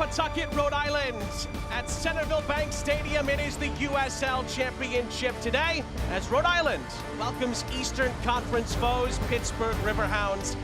Pawtucket, Rhode Island. At Centerville Bank Stadium, it is the USL Championship today as Rhode Island welcomes Eastern Conference foes Pittsburgh Riverhounds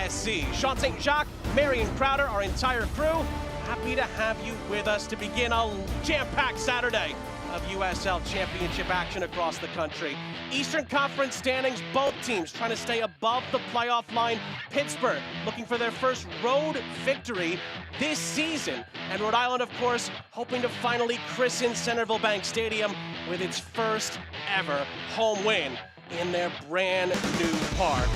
SC. Sean St. Jacques, Marion Crowder, our entire crew, happy to have you with us to begin a jam-packed Saturday of USL Championship action across the country. Eastern Conference standings, both teams trying to stay above the playoff line. Pittsburgh looking for their first road victory this season. And Rhode Island, of course, hoping to finally christen Centerville Bank Stadium with its first ever home win in their brand new park.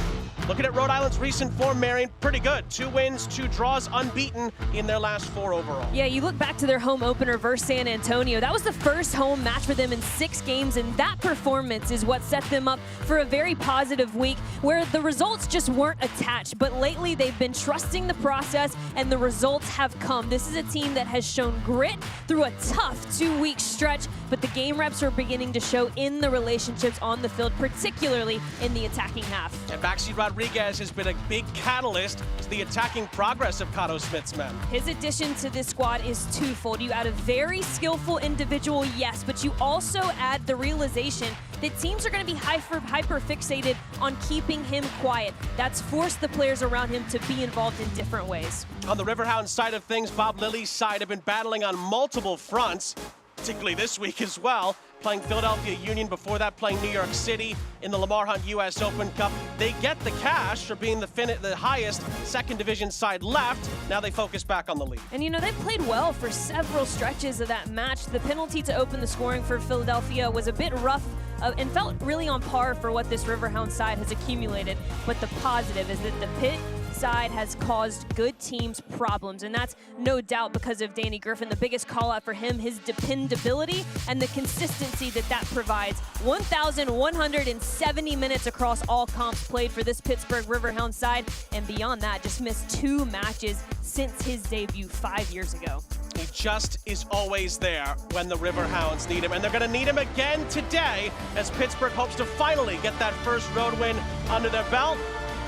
Looking at Rhode Island's recent form, Marion, pretty good. 2 wins, 2 draws, unbeaten in their last 4 overall. Yeah, you look back to their home opener versus San Antonio. That was the first home match for them in 6 games, and that performance is what set them up for a very positive week where the results just weren't attached. But lately, they've been trusting the process, and the results have come. This is a team that has shown grit through a tough 2-week stretch, but the game reps are beginning to show in the relationships on the field, particularly in the attacking half. And backseat Rodriguez has been a big catalyst to the attacking progress of Cato Smith's men. His addition to this squad is twofold. You add a very skillful individual, yes, but you also add the realization that teams are going to be hyper fixated on keeping him quiet. That's forced the players around him to be involved in different ways. On the Riverhounds side of things, Bob Lilly's side have been battling on multiple fronts, particularly this week as well, playing Philadelphia Union, before that playing New York City in the Lamar Hunt US Open Cup. They get the cash for being the highest second division side left. Now they focus back on the league. And you know, they played well for several stretches of that match. The penalty to open the scoring for Philadelphia was a bit rough and felt really on par for what this Riverhound side has accumulated. But the positive is that the Pitt side has caused good teams problems, and that's no doubt because of Danny Griffin. The biggest call out for him, his dependability and the consistency that provides. 1,170 minutes across all comps played for this Pittsburgh Riverhound side, and beyond that, just missed 2 matches since his debut 5 years ago. He just is always there when the Riverhounds need him, and they're going to need him again today as Pittsburgh hopes to finally get that first road win under their belt.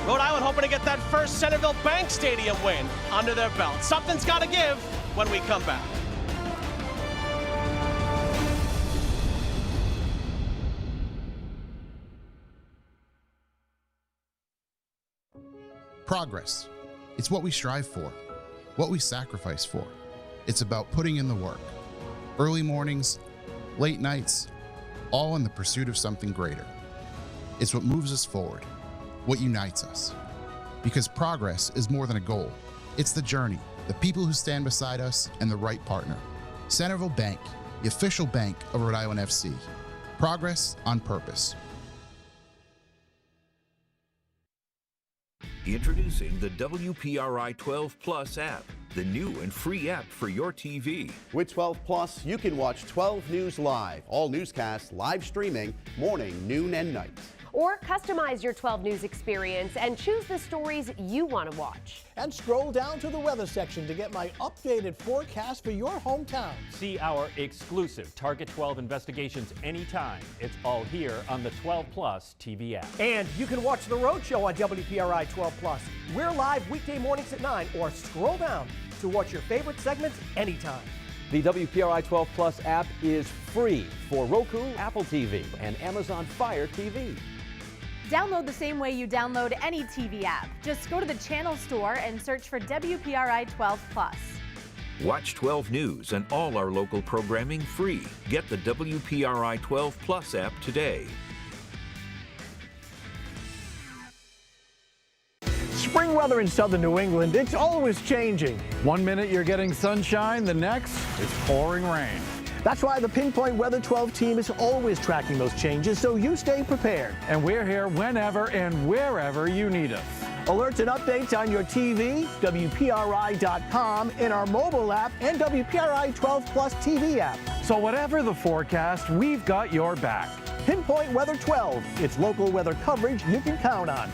Rhode Island hoping to get that first Centerville Bank Stadium win under their belt. Something's got to give when we come back. Progress. It's what we strive for, what we sacrifice for. It's about putting in the work. Early mornings, late nights, all in the pursuit of something greater. It's what moves us forward, what unites us. Because progress is more than a goal. It's the journey, the people who stand beside us, and the right partner. Centerville Bank, the official bank of Rhode Island FC. Progress on purpose. Introducing the WPRI 12 Plus app, the new and free app for your TV. With 12 Plus, you can watch 12 News Live, all newscasts live streaming, morning, noon, and night. Or customize your 12 News experience and choose the stories you want to watch. And scroll down to the weather section to get my updated forecast for your hometown. See our exclusive Target 12 investigations anytime. It's all here on the 12 Plus TV app. And you can watch The Road Show on WPRI 12 Plus. We're live weekday mornings at 9, or scroll down to watch your favorite segments anytime. The WPRI 12 Plus app is free for Roku, Apple TV, and Amazon Fire TV. Download the same way you download any TV app. Just go to the channel store and search for WPRI 12 Plus. Watch 12 News and all our local programming free. Get the WPRI 12 Plus app today. Spring weather in southern New England, it's always changing. 1 minute you're getting sunshine, the next it's pouring rain. That's why the Pinpoint Weather 12 team is always tracking those changes, so you stay prepared. And we're here whenever and wherever you need us. Alerts and updates on your TV, WPRI.com, in our mobile app, and WPRI 12 Plus TV app. So whatever the forecast, we've got your back. Pinpoint Weather 12. It's local weather coverage you can count on.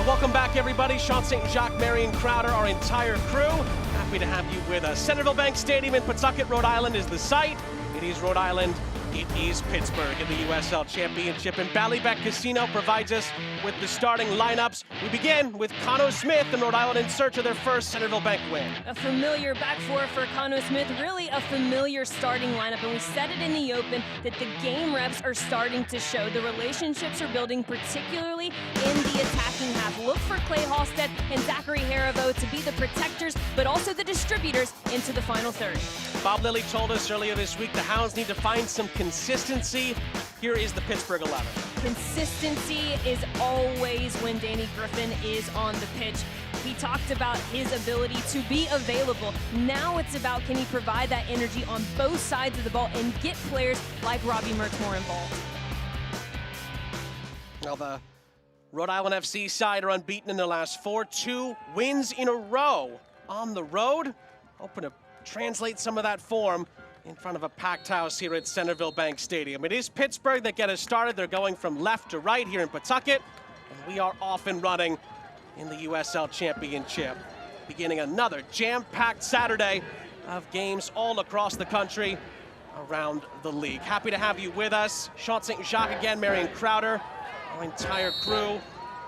Welcome back, everybody. Sean St. Jacques, Marion Crowder, our entire crew. Happy to have you with us. Centerville Bank Stadium in Pawtucket, Rhode Island is the site. It is Rhode Island It is Pittsburgh in the USL Championship, and Ballybet Casino provides us with the starting lineups. We begin with Cano Smith and Rhode Island in search of their first Centerville Bank win. A familiar back four for Cano Smith, really a familiar starting lineup, and we said it in the open that the game reps are starting to show. The relationships are building, particularly in the attacking half. Look for Clay Halstead and Zachary Haribo to be the protectors, but also the distributors into the final third. Bob Lilly told us earlier this week the Hounds need to find some consistency. Here is the Pittsburgh 11. Consistency is always when Danny Griffin is on the pitch. He talked about his ability to be available. Now it's about, can he provide that energy on both sides of the ball and get players like Robbie Mertz more involved. Now the Rhode Island FC side are unbeaten in their last 4, 2 wins in a row on the road. Hoping to translate some of that form in front of a packed house here at Centerville Bank Stadium. It is Pittsburgh that get us started. They're going from left to right here in Pawtucket, and we are off and running in the USL Championship, beginning another jam-packed Saturday of games all across the country around the league. Happy to have you with us. Sean St. Jacques again, Marion Crowder, our entire crew.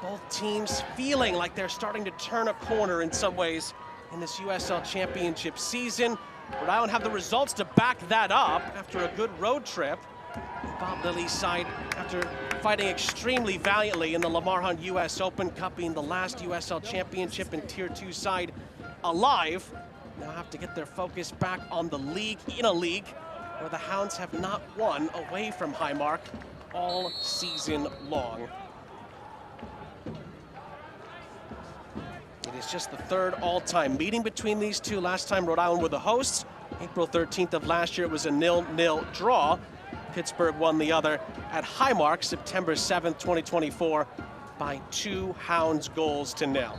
Both teams feeling like they're starting to turn a corner in some ways in this USL Championship season. Rhode Island have the results to back that up after a good road trip. Bob Lilly's side, after fighting extremely valiantly in the Lamar Hunt US Open Cup, being the last USL Championship and Tier 2 side alive, now have to get their focus back on the league, in a league where the Hounds have not won away from Highmark all season long. It is just the third all-time meeting between these two. Last time Rhode Island were the hosts, April 13th of last year, it was a 0-0 draw. Pittsburgh won the other at Highmark, September 7th, 2024, by 2 Hounds goals to 0.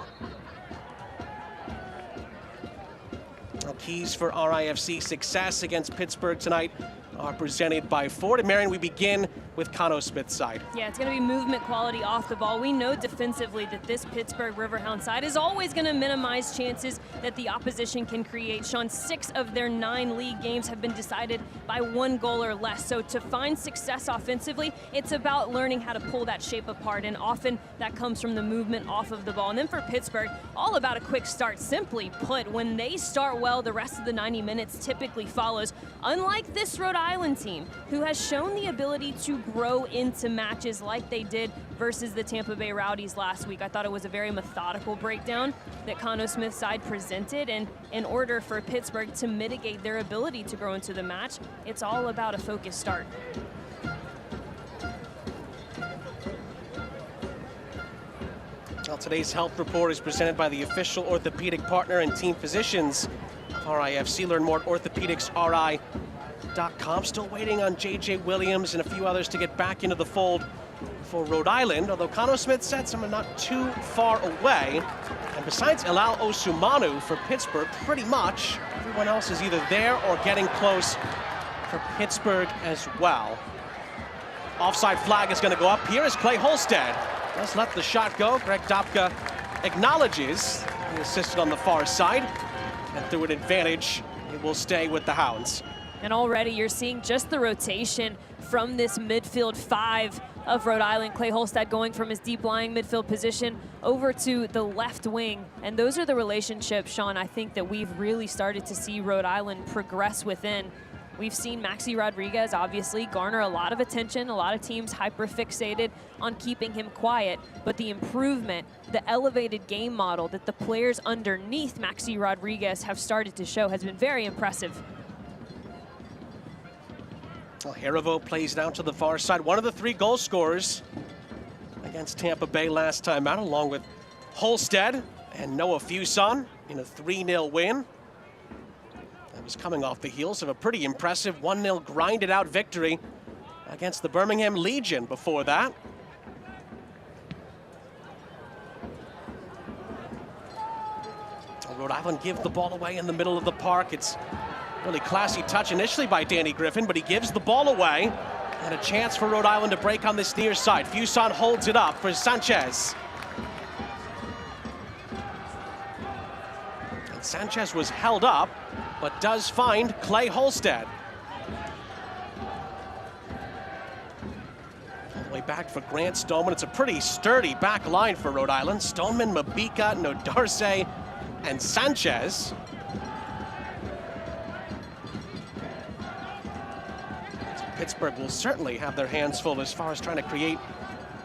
Now, keys for RIFC success against Pittsburgh tonight are presented by Ford. And Marion, we begin with Cano Smith's side. Yeah, it's going to be movement quality off the ball. We know defensively that this Pittsburgh Riverhound side is always going to minimize chances that the opposition can create. Sean, 6 of their 9 league games have been decided by 1 goal or less. So to find success offensively, it's about learning how to pull that shape apart, and often that comes from the movement off of the ball. And then for Pittsburgh, all about a quick start. Simply put, when they start well, the rest of the 90 minutes typically follows. Unlike this Rhode Island team, who has shown the ability to grow into matches like they did versus the Tampa Bay Rowdies last week. I thought it was a very methodical breakdown that Cano Smith's side presented, and in order for Pittsburgh to mitigate their ability to grow into the match, it's all about a focused start. Well, today's health report is presented by the official orthopedic partner and team physicians of RIFC. Learn more at orthopedicsri.com. Still waiting on J.J. Williams and a few others to get back into the fold for Rhode Island, although Cano Smith said some are not too far away. And besides Elal Osumanu for Pittsburgh, pretty much everyone else is either there or getting close for Pittsburgh as well. Offside flag is going to go up. Here is Clay Halstead. Let's let the shot go. Greg Dopka acknowledges he assisted on the far side, and through an advantage, it will stay with the Hounds. And already you're seeing just the rotation from this midfield 5 of Rhode Island. Clay Halstead going from his deep lying midfield position over to the left wing. And those are the relationships, Sean, I think that we've really started to see Rhode Island progress within. We've seen Maxi Rodriguez obviously garner a lot of attention, a lot of teams hyper-fixated on keeping him quiet, but the improvement, the elevated game model that the players underneath Maxi Rodriguez have started to show has been very impressive. Well, Haribo plays down to the far side. One of the 3 goal scorers against Tampa Bay last time out, along with Halstead and Noah Fuson in a 3-0 win. That was coming off the heels of a pretty impressive 1-0 grinded out victory against the Birmingham Legion before that. Rhode Island give the ball away in the middle of the park. It's really classy touch initially by Danny Griffin, but he gives the ball away, and a chance for Rhode Island to break on this near side. Fuson holds it up for Sanchez. And Sanchez was held up, but does find Clay Halstead. Play back for Grant Stoneman. It's a pretty sturdy back line for Rhode Island. Stoneman, Mabika, Nodarse, and Sanchez. So Pittsburgh will certainly have their hands full as far as trying to create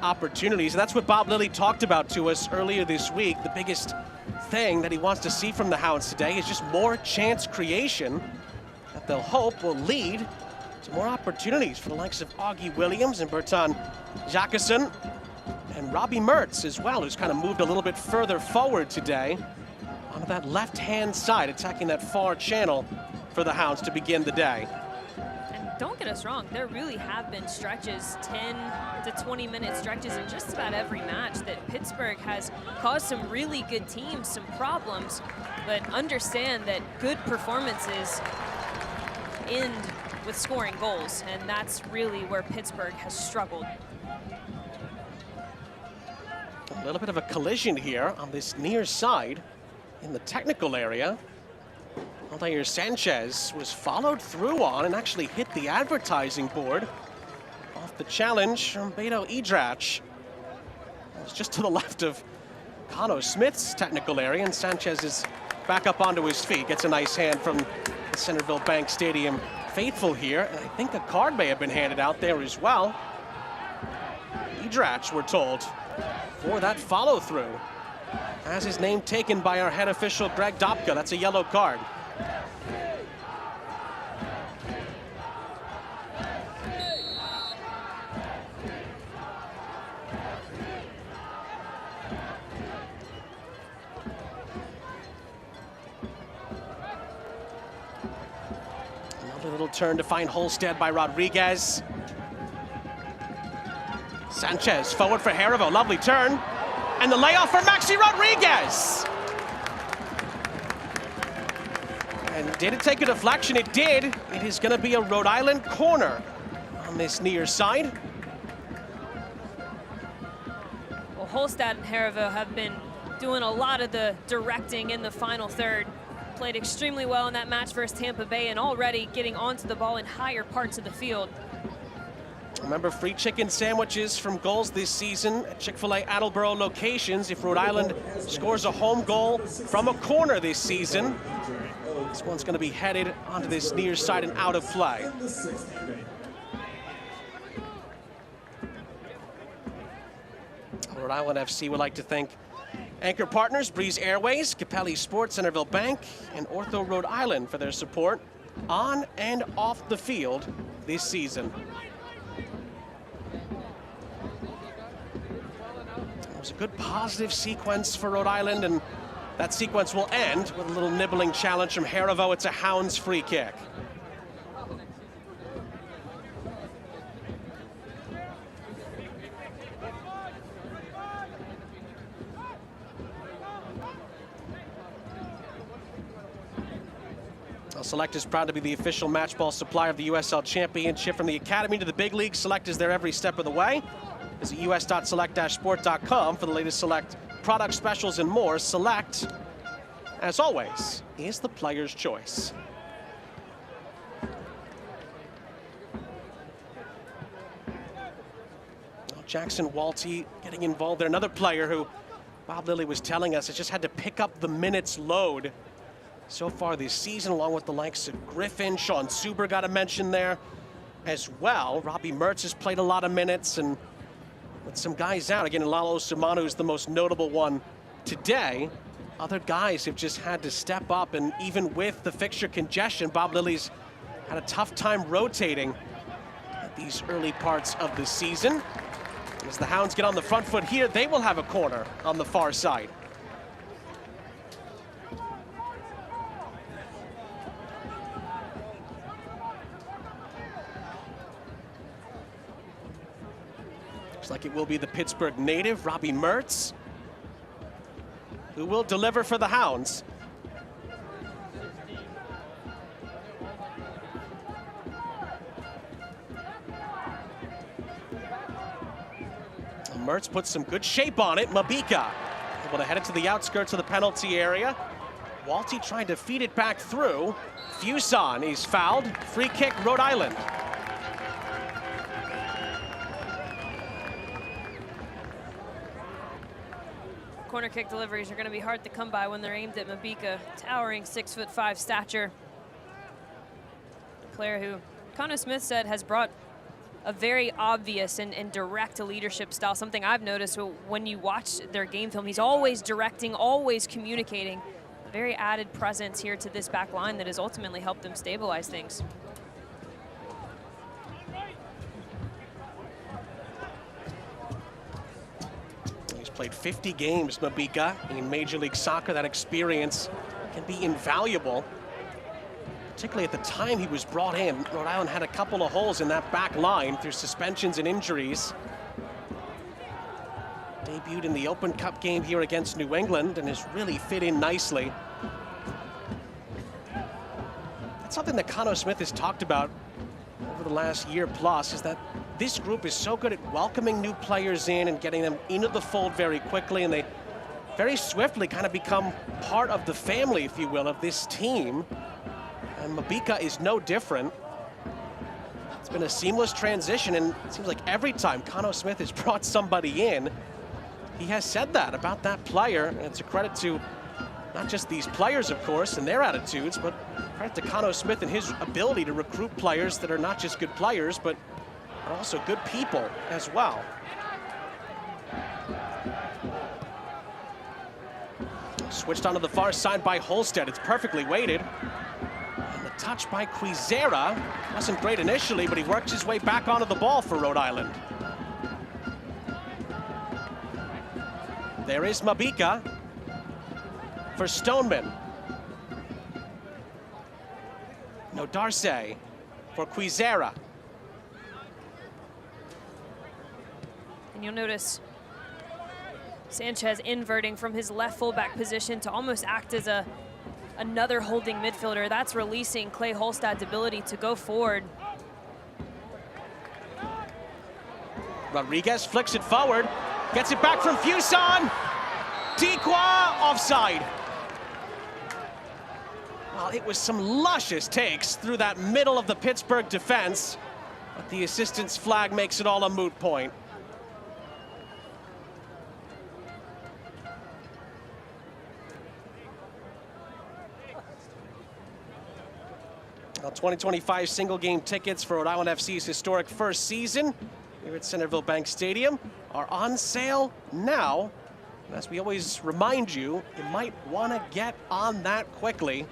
opportunities. And that's what Bob Lilly talked about to us earlier this week. The biggest thing that he wants to see from the Hounds today is just more chance creation that they'll hope will lead to more opportunities for the likes of Augie Williams and Bertan Jacquesson and Robbie Mertz as well, who's kind of moved a little bit further forward today onto that left-hand side, attacking that far channel for the Hounds to begin the day. And don't get us wrong, there really have been stretches, 10 to 20-minute stretches in just about every match that Pittsburgh has caused some really good teams some problems, but understand that good performances end with scoring goals, and that's really where Pittsburgh has struggled. A little bit of a collision here on this near side in the technical area. Aldair Sanchez was followed through on and actually hit the advertising board off the challenge from Beto Idrach. It was just to the left of Cano Smith's technical area, and Sanchez is back up onto his feet. Gets a nice hand from the Centerville Bank Stadium faithful here, and I think a card may have been handed out there as well. Idrach, we're told, for that follow-through. Has his name taken by our head official, Greg Dopka. That's a yellow card. Little turn to find Holstead by Rodriguez. Sanchez forward for Harivo, lovely turn. And the layoff for Maxi Rodriguez. And did it take a deflection? It did. It is gonna be a Rhode Island corner on this near side. Well, Holstead and Harivo have been doing a lot of the directing in the final third. Played extremely well in that match versus Tampa Bay and already getting onto the ball in higher parts of the field. Remember, free chicken sandwiches from goals this season at Chick-fil-A Attleboro locations. If Rhode Island scores a home goal from a corner this season, this one's going to be headed onto this near side and out of play. Rhode Island FC would like to thank anchor partners Breeze Airways, Capelli Sports, Centerville Bank, and Ortho Rhode Island for their support on and off the field this season. It was a good positive sequence for Rhode Island, and that sequence will end with a little nibbling challenge from Harivo. It's a Hounds free kick. Select is proud to be the official match ball supplier of the USL Championship. From the Academy to the big league, Select is there every step of the way. Visit us.select-sport.com for the latest Select product specials and more. Select, as always, is the player's choice. Jackson Walty getting involved there. Another player who Bob Lilly was telling us has just had to pick up the minutes load so far this season, along with the likes of Griffin. Sean Suber got a mention there as well. Robbie Mertz has played a lot of minutes, and with some guys out, again, Lalo Simanu is the most notable one today. Other guys have just had to step up, and even with the fixture congestion, Bob Lilly's had a tough time rotating at these early parts of the season. As the Hounds get on the front foot here, they will have a corner on the far side. Looks like it will be the Pittsburgh native, Robbie Mertz, who will deliver for the Hounds. Mertz puts some good shape on it. Mabika able to head it to the outskirts of the penalty area. Walty trying to feed it back through. Fuson is fouled. Free kick, Rhode Island. corner kick deliveries are going to be hard to come by when they're aimed at Mabika, towering 6'5" stature. A player who Connor Smith said has brought a very obvious and direct leadership style, something I've noticed when you watch their game film. He's always directing, always communicating. A very added presence here to this back line that has ultimately helped them stabilize things. He's played 50 games, Mabika, in Major League Soccer. That experience can be invaluable. Particularly at the time he was brought in, Rhode Island had a couple of holes in that back line through suspensions and injuries. Debuted in the Open Cup game here against New England and has really fit in nicely. That's something that Connor Smith has talked about over the last year plus, is that this group is so good at welcoming new players in and getting them into the fold very quickly, and they very swiftly kind of become part of the family, if you will, of this team. And Mabika is no different. It's been a seamless transition, and it seems like every time Connor Smith has brought somebody in, he has said that about that player, and it's a credit to not just these players, of course, and their attitudes, but credit to Connor Smith and his ability to recruit players that are not just good players, but are also good people as well. Switched onto the far side by Holstead. It's perfectly weighted. Touch by Quizera. Wasn't great initially, but he worked his way back onto the ball for Rhode Island. There is Mabika for Stoneman. No, Darce for Quizera. And you'll notice Sanchez inverting from his left fullback position to almost act as another holding midfielder. That's releasing Clay Holstad's ability to go forward. Rodriguez flicks it forward, gets it back from Fuson. Dequa offside. Well, it was some luscious takes through that middle of the Pittsburgh defense, but the assistant's flag makes it all a moot point. Well, 2025 single game tickets for Rhode Island FC's historic first season here at Centerville Bank Stadium are on sale now. And as we always remind you, you might want to get on that quickly,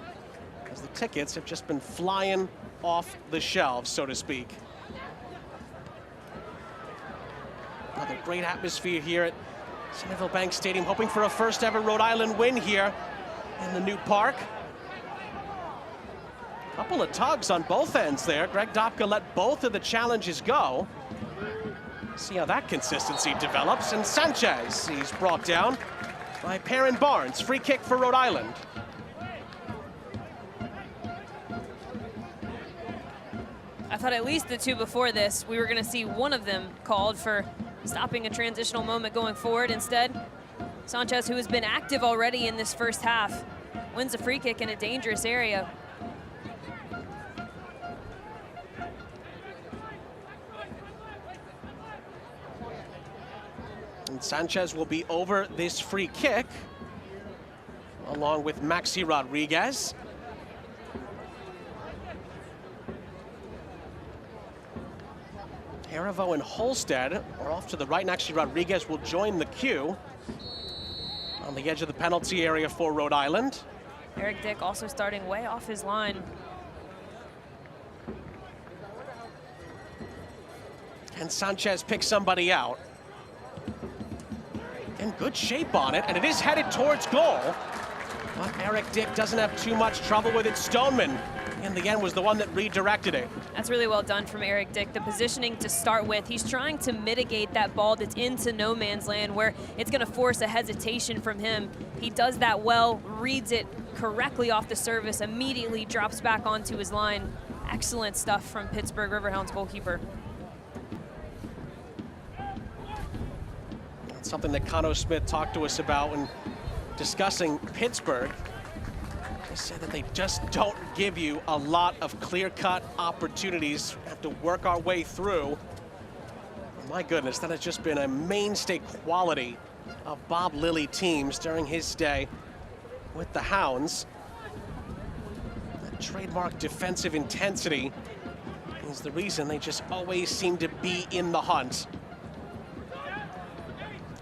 as the tickets have just been flying off the shelves, so to speak. Another great atmosphere here at Centerville Bank Stadium, hoping for a first ever Rhode Island win here in the new park. Couple of tugs on both ends there. Greg Dopka let both of the challenges go. See how that consistency develops. And Sanchez, he's brought down by Perrin Barnes. Free kick for Rhode Island. I thought at least the two before this, we were going to see one of them called for stopping a transitional moment going forward. Instead, Sanchez, who has been active already in this first half, wins a free kick in a dangerous area. And Sanchez will be over this free kick, along with Maxi Rodriguez. Harivo and Holstead are off to the right, and actually Rodriguez will join the queue on the edge of the penalty area for Rhode Island. Eric Dick also starting way off his line. Can Sanchez pick somebody out? In good shape on it, and it is headed towards goal. But Eric Dick doesn't have too much trouble with it. Stoneman, in the end, was the one that redirected it. That's really well done from Eric Dick. The positioning to start with, he's trying to mitigate that ball that's into no man's land where it's going to force a hesitation from him. He does that well, reads it correctly off the service, immediately drops back onto his line. Excellent stuff from Pittsburgh Riverhounds goalkeeper. Something that Connor Smith talked to us about when discussing Pittsburgh. They said that they just don't give you a lot of clear-cut opportunities. We have to work our way through. My goodness, that has just been a mainstay quality of Bob Lilly teams during his stay with the Hounds. That trademark defensive intensity is the reason they just always seem to be in the hunt.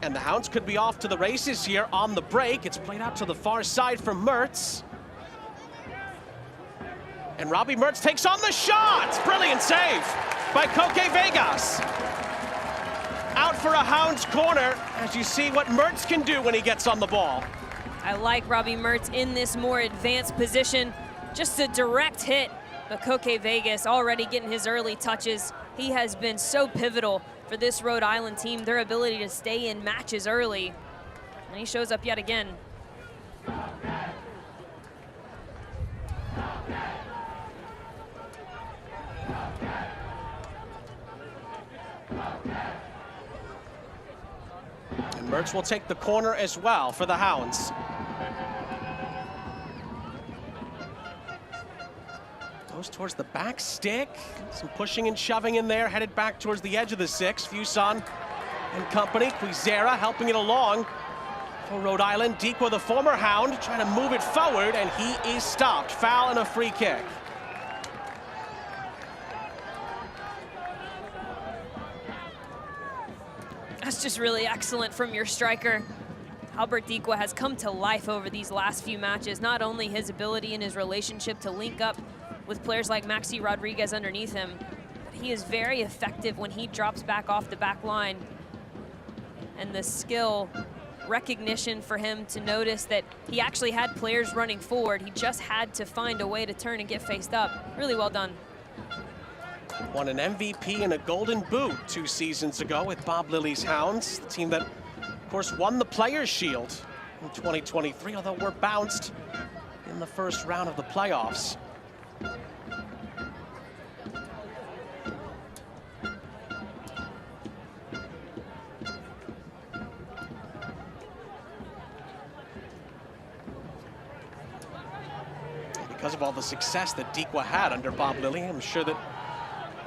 And the Hounds could be off to the races here on the break. It's played out to the far side for Mertz. And Robbie Mertz takes on the shot. Brilliant save by Koke Vegas. Out for a Hounds corner, as you see what Mertz can do when he gets on the ball. I like Robbie Mertz in this more advanced position. Just a direct hit, but Koke Vegas already getting his early touches. He has been so pivotal for this Rhode Island team, their ability to stay in matches early. And he shows up yet again. And Mertz will take the corner as well for the Hounds. Goes towards the back stick. Some pushing and shoving in there, headed back towards the edge of the six. Fuson and company. Quizera helping it along for Rhode Island. Dikwa, the former Hound, trying to move it forward, and he is stopped. Foul and a free kick. That's just really excellent from your striker. Albert Dikwa has come to life over these last few matches. Not only his ability and his relationship to link up with players like Maxi Rodriguez underneath him, but he is very effective when he drops back off the back line. And the skill, recognition for him to notice that he actually had players running forward. He just had to find a way to turn and get faced up. Really well done. Won an MVP and a Golden Boot 2 seasons ago with Bob Lilly's Hounds, the team that, of course, won the Players' Shield in 2023, although we're bounced in the first round of the playoffs. Because of all the success that Dikwa had under Bob Lilly, I'm sure that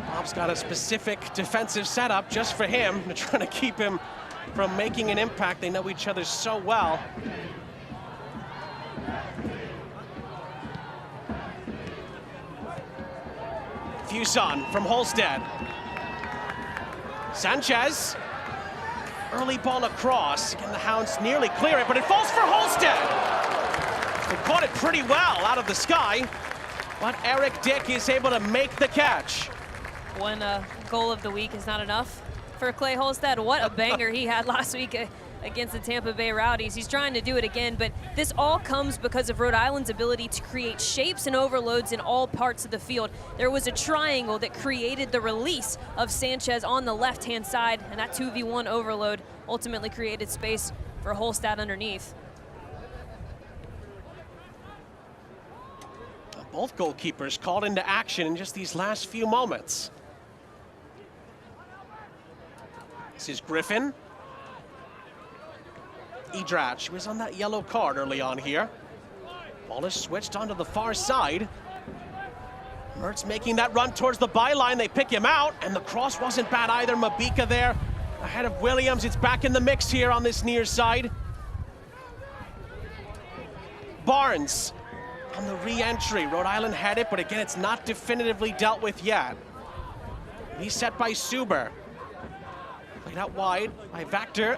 Bob's got a specific defensive setup just for him, to try to keep him from making an impact. They know each other so well. Fuson from Holstead. Sanchez. Early ball across. Again, the Hounds nearly clear it, but it falls for Holstead. They caught it pretty well out of the sky, but Eric Dick is able to make the catch. One goal of the week is not enough for Clay Holstead. What a banger he had last week against the Tampa Bay Rowdies. He's trying to do it again, but this all comes because of Rhode Island's ability to create shapes and overloads in all parts of the field. There was a triangle that created the release of Sanchez on the left-hand side, and that 2v1 overload ultimately created space for Holstead underneath. Both goalkeepers called into action in just these last few moments. This is Griffin. Edrach was on that yellow card early on here. Ball is switched onto the far side. Mertz making that run towards the byline. They pick him out, and the cross wasn't bad either. Mabika there ahead of Williams. It's back in the mix here on this near side. Barnes on the re-entry. Rhode Island had it, but again, it's not definitively dealt with yet. Reset by Suber. Played out wide by Vactor.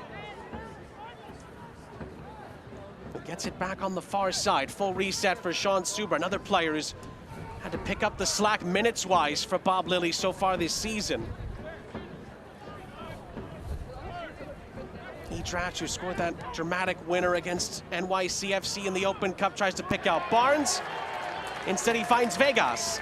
Gets it back on the far side. Full reset for Sean Suber. Another player who's had to pick up the slack minutes-wise for Bob Lilly so far this season. Edrach, who scored that dramatic winner against NYCFC in the Open Cup, tries to pick out Barnes. Instead, he finds Vegas.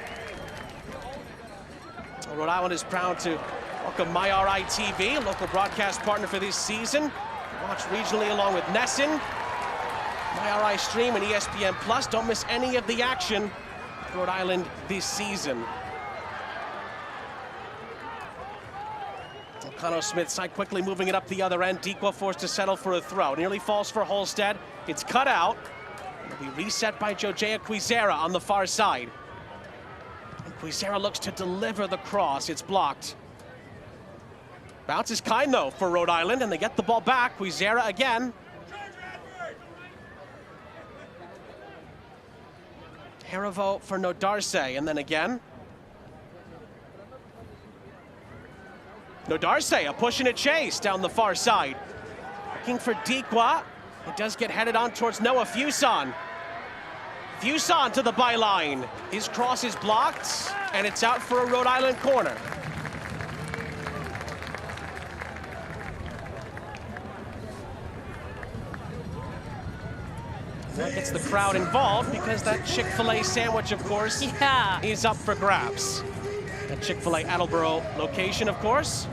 Rhode Island is proud to welcome MyRI TV, a local broadcast partner for this season. Watch regionally along with Nesson. MyRI Stream and ESPN Plus. Don't miss any of the action with Rhode Island this season. Connor Smith's side quickly moving it up the other end. Dikwa forced to settle for a throw. Nearly falls for Holstead. It's cut out. It'll be reset by Jojea Quizera on the far side. And Quizera looks to deliver the cross. It's blocked. Bounce is kind, though, for Rhode Island, and they get the ball back. Quizera again. Harivo for Nodarse, and then again. Nodarse, a push and a chase down the far side. Looking for Dikwa. It does get headed on towards Noah Fuson. Fuson to the byline. His cross is blocked, and it's out for a Rhode Island corner. That gets the crowd involved because that Chick-fil-A sandwich, of course, is up for grabs. At Chick-fil-A Attleboro location, of course.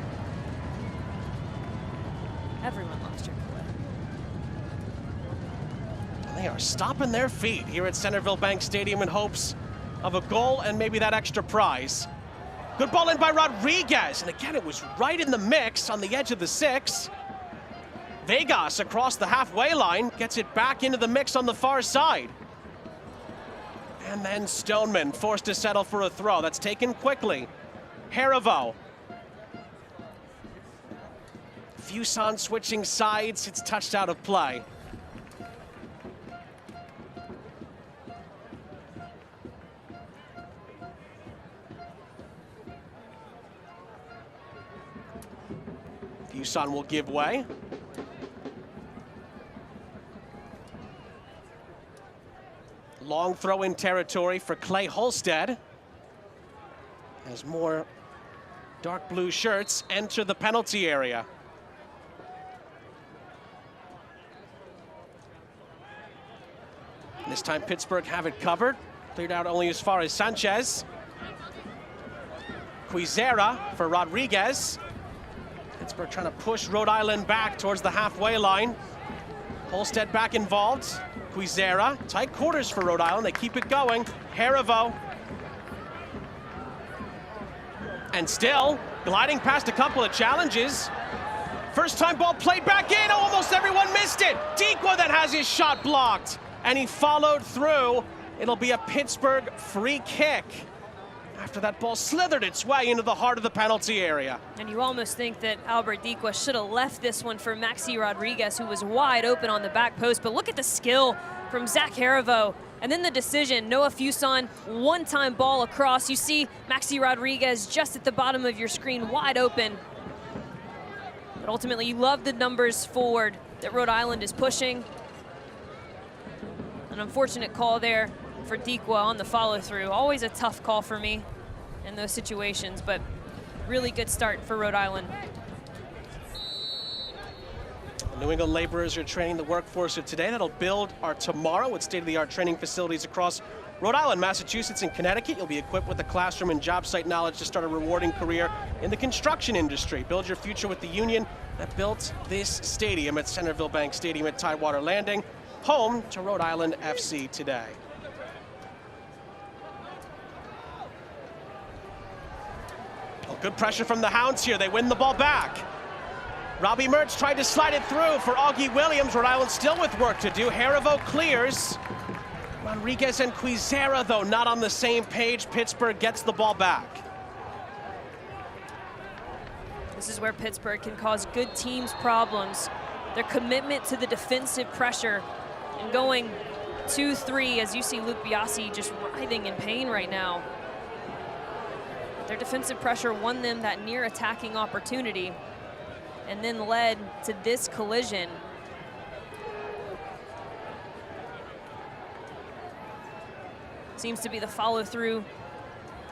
Everyone loves Chick-fil-A. They are stomping their feet here at Centerville Bank Stadium in hopes of a goal and maybe that extra prize. Good ball in by Rodriguez, and again, it was right in the mix on the edge of the 6. Vegas across the halfway line gets it back into the mix on the far side. And then Stoneman forced to settle for a throw. That's taken quickly. Harivo. Fuson switching sides. It's touched out of play. Fuson will give way. Long throw in territory for Clay Holstead as more dark blue shirts enter the penalty area. This time Pittsburgh have it covered. Cleared out only as far as Sanchez. Quizera for Rodriguez. Pittsburgh trying to push Rhode Island back towards the halfway line. Holstead back involved. Quizera, tight quarters for Rhode Island. They keep it going. Harivo. And still gliding past a couple of challenges. First time ball played back in. Almost everyone missed it. Dikwa then has his shot blocked. And he followed through. It'll be a Pittsburgh free kick after that ball slithered its way into the heart of the penalty area. And you almost think that Albert Dikwa should have left this one for Maxi Rodriguez, who was wide open on the back post. But look at the skill from Zach Harivo. And then the decision, Noah Fuson, one-time ball across. You see Maxi Rodriguez just at the bottom of your screen, wide open. But ultimately, you love the numbers forward that Rhode Island is pushing. An unfortunate call there for Dikwa on the follow-through. Always a tough call for me in those situations, but really good start for Rhode Island. New England laborers are training the workforce of today. That'll build our tomorrow with state-of-the-art training facilities across Rhode Island, Massachusetts, and Connecticut. You'll be equipped with the classroom and job site knowledge to start a rewarding career in the construction industry. Build your future with the union that built this stadium at Centerville Bank Stadium at Tidewater Landing, home to Rhode Island FC today. Good pressure from the Hounds here. They win the ball back. Robbie Mertz tried to slide it through for Augie Williams. Rhode Island still with work to do. Harivo clears. Rodriguez and Quizera, though, not on the same page. Pittsburgh gets the ball back. This is where Pittsburgh can cause good teams problems. Their commitment to the defensive pressure and going 2-3, as you see Luke Biasi just writhing in pain right now. Their defensive pressure won them that near attacking opportunity and then led to this collision. Seems to be the follow through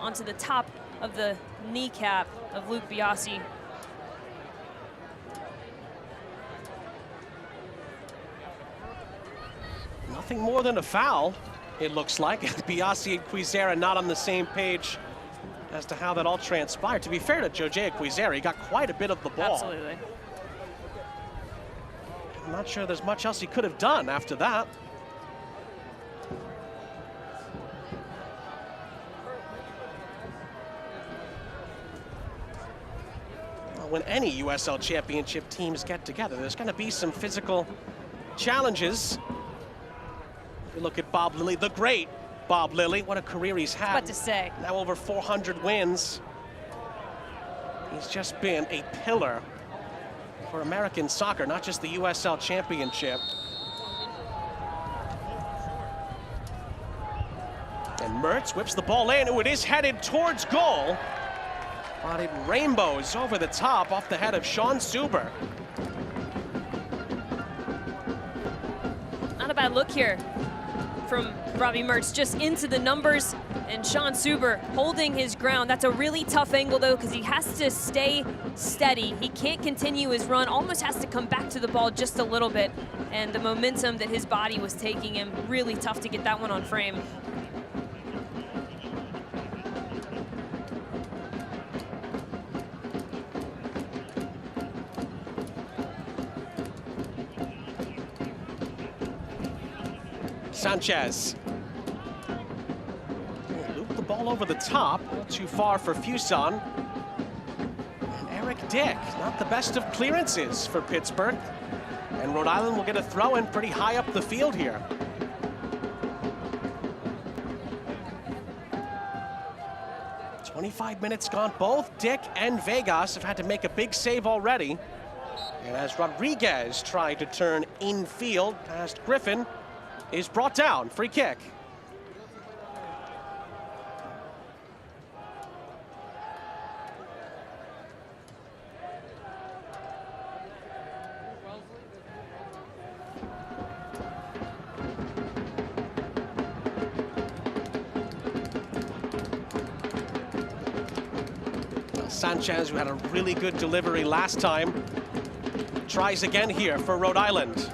onto the top of the kneecap of Luke Biasi. Nothing more than a foul, it looks like. Biasi and Quizera not on the same page as to how that all transpired. To be fair to Jojea Quizera, he got quite a bit of the ball. Absolutely. I'm not sure there's much else he could have done after that. Well, when any USL Championship teams get together, there's going to be some physical challenges. If you look at Bob Lilly, the great Bob Lilly, what a career he's had. What to say? Now over 400 wins. He's just been a pillar for American soccer, not just the USL Championship. And Mertz whips the ball in. Oh, it is headed towards goal. But it rainbows over the top off the head of Sean Suber. Not a bad look here from Robbie Mertz, just into the numbers, and Sean Suber holding his ground. That's a really tough angle though, because he has to stay steady. He can't continue his run, almost has to come back to the ball just a little bit, and the momentum that his body was taking him, really tough to get that one on frame. Sanchez. Loop the ball over the top, not too far for Fuson. And Eric Dick, not the best of clearances for Pittsburgh. And Rhode Island will get a throw in pretty high up the field here. "25 minutes gone. Both Dick and Vegas have had to make a big save already. And as Rodriguez tried to turn infield past Griffin, is brought down. Free kick. Sanchez, who had a really good delivery last time, tries again here for Rhode Island.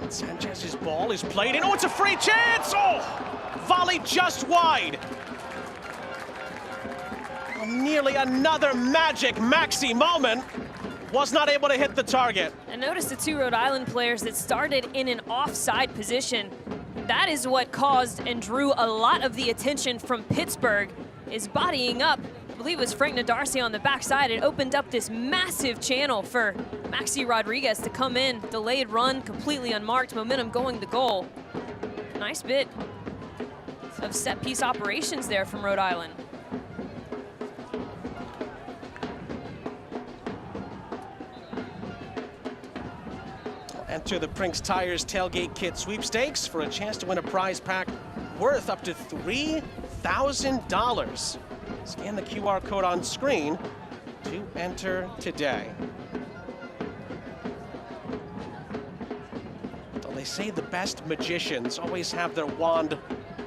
Sanchez's ball is played in. Oh, it's a free chance! Oh! Volley just wide. Oh, nearly another magic Maxi moment. Was not able to hit the target. And notice the two Rhode Island players that started in an offside position. That is what caused and drew a lot of the attention from Pittsburgh, is bodying up. I believe it was Frank Nadarcy on the backside. It opened up this massive channel for Maxi Rodriguez to come in. Delayed run, completely unmarked, momentum going to goal. Nice bit of set-piece operations there from Rhode Island. Enter the Prinks Tires Tailgate Kit Sweepstakes for a chance to win a prize pack worth up to $3,000. Scan the QR code on screen to enter today. Well, they say the best magicians always have their wand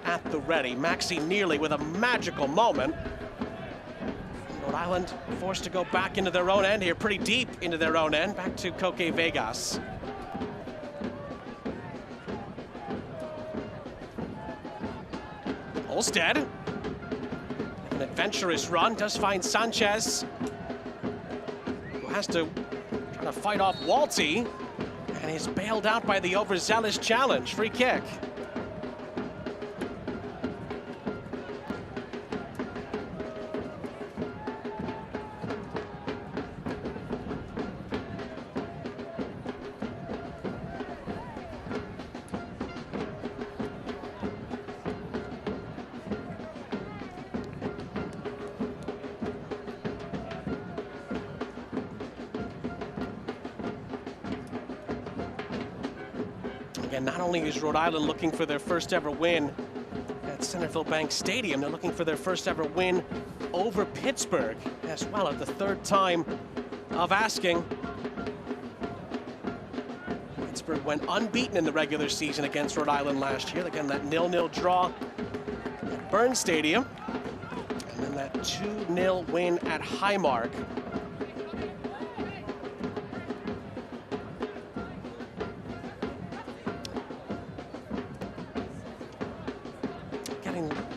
at the ready. Maxi nearly with a magical moment. Rhode Island forced to go back into their own end here, pretty deep into their own end. Back to Koke Vegas. Olstead, an adventurous run, does find Sanchez, who has to try to fight off Walty, and is bailed out by the overzealous challenge. Free kick. Again, not only is Rhode Island looking for their first ever win at Centerville Bank Stadium, they're looking for their first ever win over Pittsburgh as well, at the third time of asking. Pittsburgh went unbeaten in the regular season against Rhode Island last year. Again, that 0-0 draw at Burns Stadium, and then that 2-0 win at Highmark.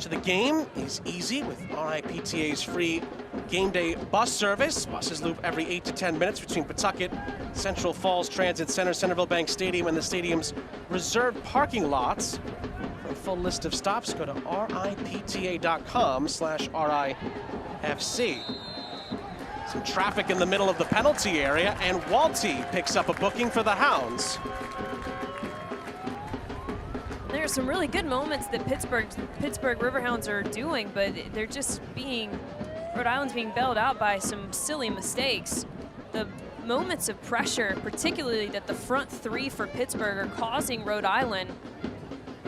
To the game is easy with RIPTA's free game day bus service. Buses loop every 8 to 10 minutes between Pawtucket, Central Falls Transit Center, Centerville Bank Stadium, and the stadium's reserved parking lots. For a full list of stops, go to ripta.com/RIFC. Some traffic in the middle of the penalty area, and Walty picks up a booking for the Hounds. There are some really good moments that Pittsburgh Riverhounds are doing, but they're just Rhode Island's being bailed out by some silly mistakes. The moments of pressure, particularly that the front three for Pittsburgh are causing Rhode Island,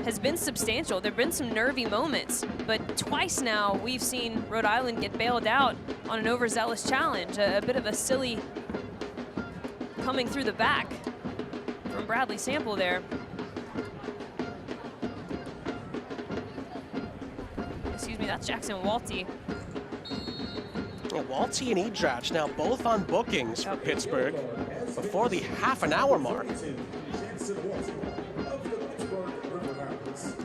has been substantial. There have been some nervy moments, but twice now we've seen Rhode Island get bailed out on an overzealous challenge, a bit of a silly coming through the back from Bradley Sample there. Excuse me, that's Jackson Walty. Walty and Edrach now both on bookings for Pittsburgh before the half-an-hour mark.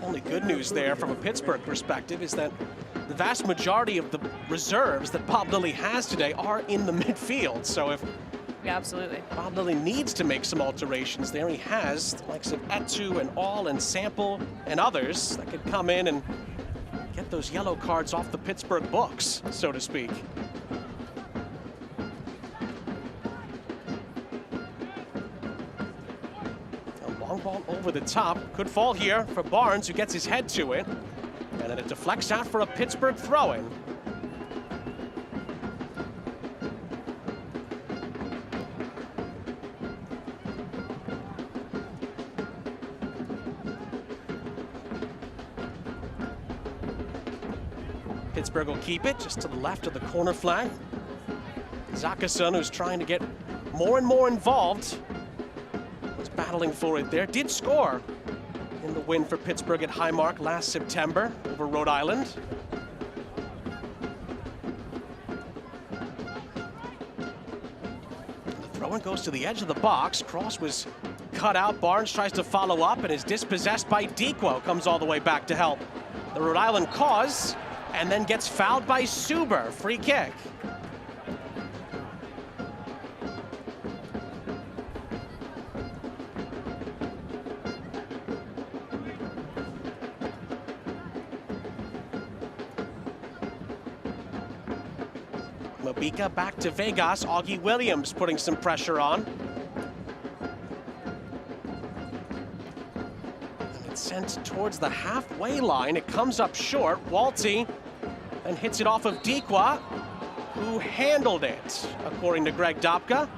Only good news there from a Pittsburgh perspective is that the vast majority of the reserves that Bob Lilly has today are in the midfield. So if absolutely Bob Lilly needs to make some alterations there, he has the likes of Etu and All and Sample and others that could come in and get those yellow cards off the Pittsburgh books, so to speak. Ball over the top, could fall here for Barnes, who gets his head to it, and then it deflects out for a Pittsburgh throw-in. Pittsburgh will keep it just to the left of the corner flag. Zakason, who's trying to get more and more involved, battling for it there, did score in the win for Pittsburgh at Highmark last September over Rhode Island. The throw-in goes to the edge of the box. Cross was cut out. Barnes tries to follow up and is dispossessed by Dequo. Comes all the way back to help the Rhode Island cause, and then gets fouled by Suber. Free kick. Mabika back to Vegas. Augie Williams putting some pressure on. And it's sent towards the halfway line. It comes up short. Walty then hits it off of Dequa, who handled it, according to Greg Dopka.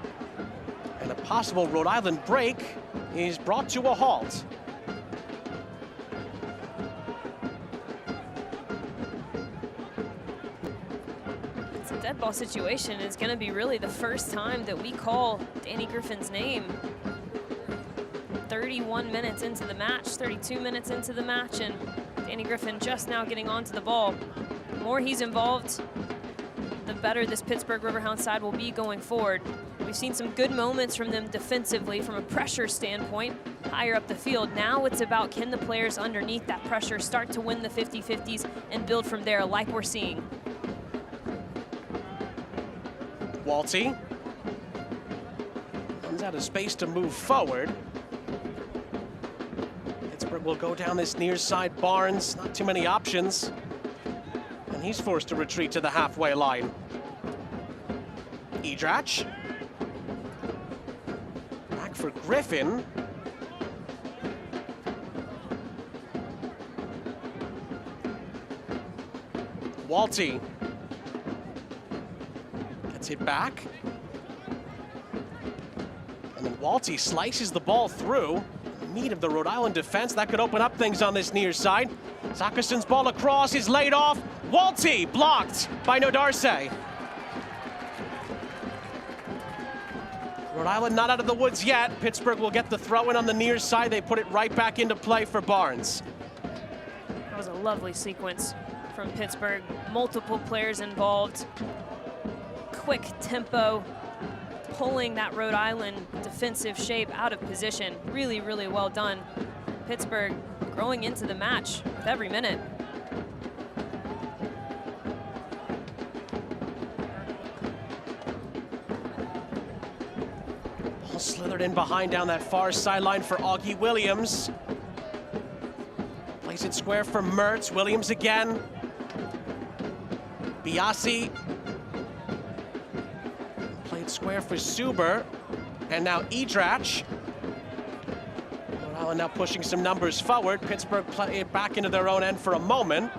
And a possible Rhode Island break is brought to a halt. Dead ball situation is going to be really the first time that we call Danny Griffin's name. 31 minutes into the match, 32 minutes into the match, and Danny Griffin just now getting onto the ball. The more he's involved, the better this Pittsburgh Riverhounds side will be going forward. We've seen some good moments from them defensively from a pressure standpoint, higher up the field. Now it's about, can the players underneath that pressure start to win the 50-50s and build from there like we're seeing. Walty runs out of space to move forward. Pittsburgh will go down this near side. Barnes, not too many options. And he's forced to retreat to the halfway line. Edrach. Back for Griffin. Walty. It back, and then Walty slices the ball through. Need of the Rhode Island defense. That could open up things on this near side. Zakason's ball across is laid off. Walty blocked by Nodarse. Rhode Island not out of the woods yet. Pittsburgh will get the throw in on the near side. They put it right back into play for Barnes. That was a lovely sequence from Pittsburgh. Multiple players involved. Quick tempo, pulling that Rhode Island defensive shape out of position. Really, really well done. Pittsburgh growing into the match with every minute. Ball slithered in behind down that far sideline for Augie Williams. Plays it square for Mertz. Williams again. Biasi square for Suber. And now Edrach. Rhode Island now pushing some numbers forward. Pittsburgh play it back into their own end for a moment.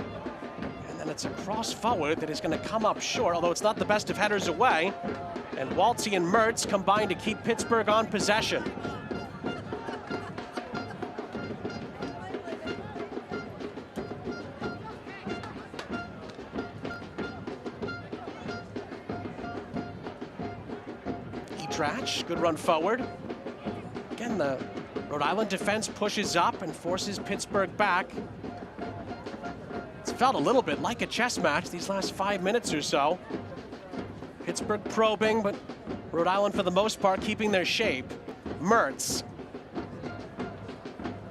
And then it's a cross forward that is going to come up short, although it's not the best of headers away. And Walty and Mertz combine to keep Pittsburgh on possession. Edrach, good run forward. Again, the Rhode Island defense pushes up and forces Pittsburgh back. It's felt a little bit like a chess match these last 5 minutes or so. Pittsburgh probing, but Rhode Island for the most part keeping their shape. Mertz.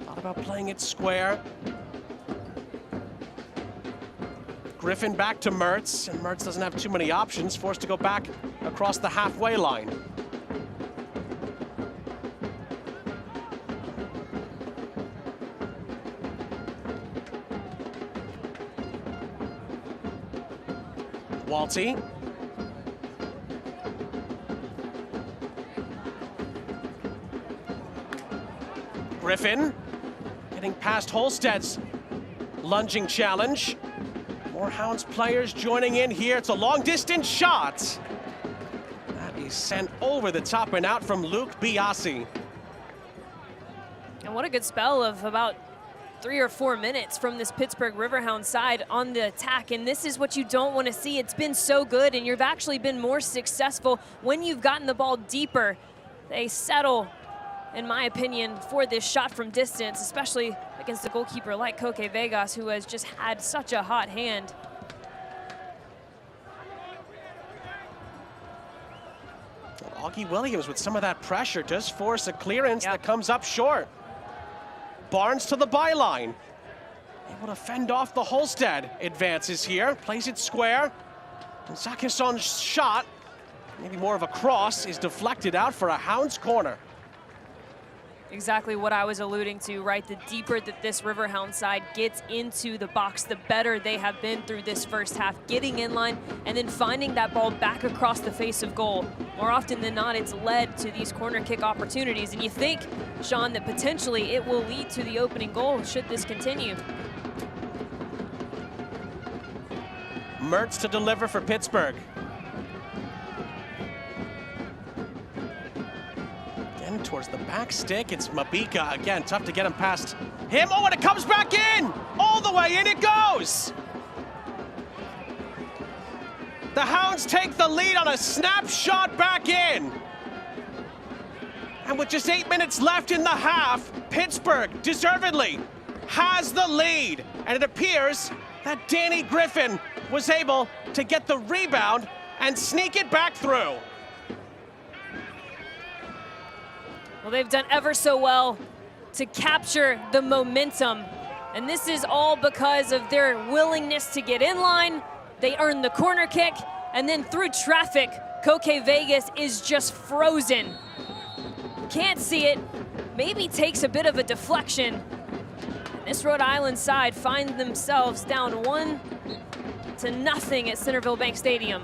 Thought about playing it square. Griffin back to Mertz, and Mertz doesn't have too many options, forced to go back across the halfway line. Walty. Griffin getting past Holstead's lunging challenge. More Hounds players joining in here. It's a long distance shot. That is sent over the top and out from Luke Biasi. And what a good spell of about 3 or 4 minutes from this Pittsburgh Riverhounds side on the attack, and this is what you don't want to see. It's been so good, and you've actually been more successful when you've gotten the ball deeper. They settle, in my opinion, for this shot from distance, especially against a goalkeeper like Koke Vegas, who has just had such a hot hand. Augie Williams with some of that pressure does force a clearance that comes up short. Barnes to the byline. Able to fend off the Holstead. Advances here, plays it square. And Zakisson's shot, maybe more of a cross, is deflected out for a Hounds corner. Exactly what I was alluding to, right? The deeper that this Riverhound side gets into the box, the better they have been through this first half, getting in line and then finding that ball back across the face of goal. More often than not, it's led to these corner kick opportunities. And you think, Sean, that potentially it will lead to the opening goal should this continue. Mertz to deliver for Pittsburgh. Towards the back stick, it's Mabika. Again, tough to get him past him. Oh, and it comes back in! All the way in it goes! The Hounds take the lead on a snapshot back in. And with just 8 minutes left in the half, Pittsburgh deservedly has the lead. And it appears that Danny Griffin was able to get the rebound and sneak it back through. Well, they've done ever so well to capture the momentum. And this is all because of their willingness to get in line. They earn the corner kick, and then through traffic, Koke Vegas is just frozen. Can't see it, maybe takes a bit of a deflection. This Rhode Island side find themselves down 1-0 at Centerville Bank Stadium.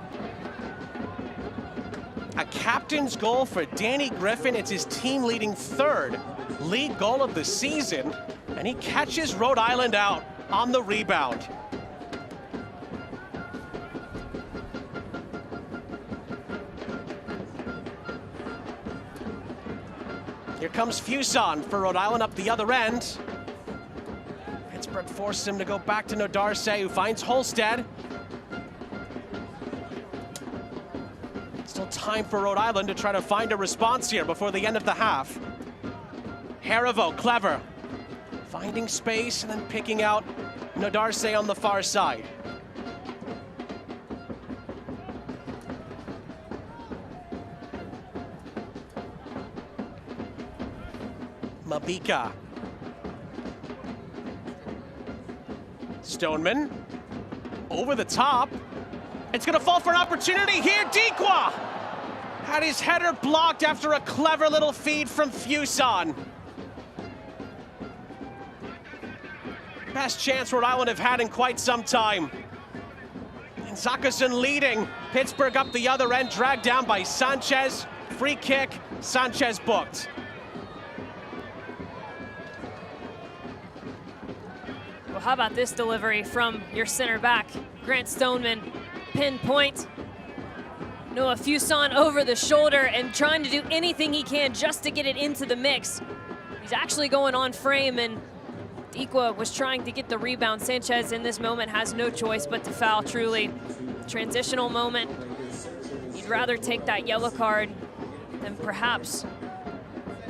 A captain's goal for Danny Griffin. It's his team-leading 3rd league goal of the season, and he catches Rhode Island out on the rebound. Here comes Fuson for Rhode Island up the other end. Pittsburgh forces him to go back to Nodarse, who finds Holstead. Still time for Rhode Island to try to find a response here before the end of the half. Harivo, clever. Finding space and then picking out Nodarse on the far side. Mabika. Stoneman. Over the top. It's gonna fall for an opportunity here. Dequa had his header blocked after a clever little feed from Fuson. Best chance Rhode Island have had in quite some time. And Zakasin leading. Pittsburgh up the other end, dragged down by Sanchez. Free kick, Sanchez booked. Well, how about this delivery from your center back, Grant Stoneman? Pinpoint. Noah Fuson over the shoulder and trying to do anything he can just to get it into the mix. He's actually going on frame, and Ikwa was trying to get the rebound. Sanchez in this moment has no choice but to foul, truly. Transitional moment. He'd rather take that yellow card than perhaps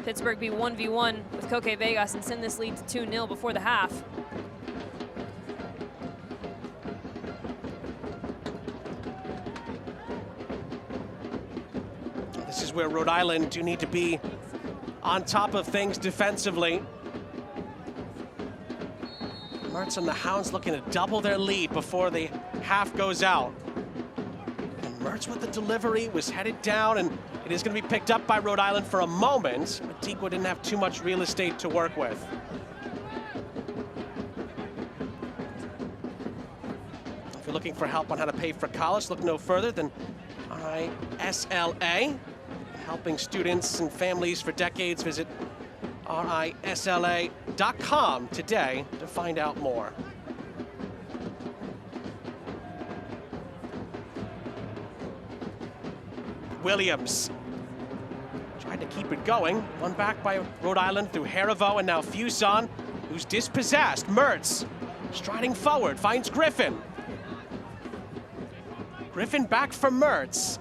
Pittsburgh be 1v1 with Koke Vegas and send this lead to 2-0 before the half. This is where Rhode Island do need to be on top of things defensively. Mertz and the Hounds looking to double their lead before the half goes out. And Mertz with the delivery was headed down, and it is going to be picked up by Rhode Island for a moment, but Tikwa didn't have too much real estate to work with. If you're looking for help on how to pay for college, look no further than RISLA. Helping students and families for decades. Visit RISLA.com today to find out more. Williams tried to keep it going. One back by Rhode Island through Harivo, and now Fuson, who's dispossessed. Mertz striding forward, finds Griffin. Griffin back for Mertz.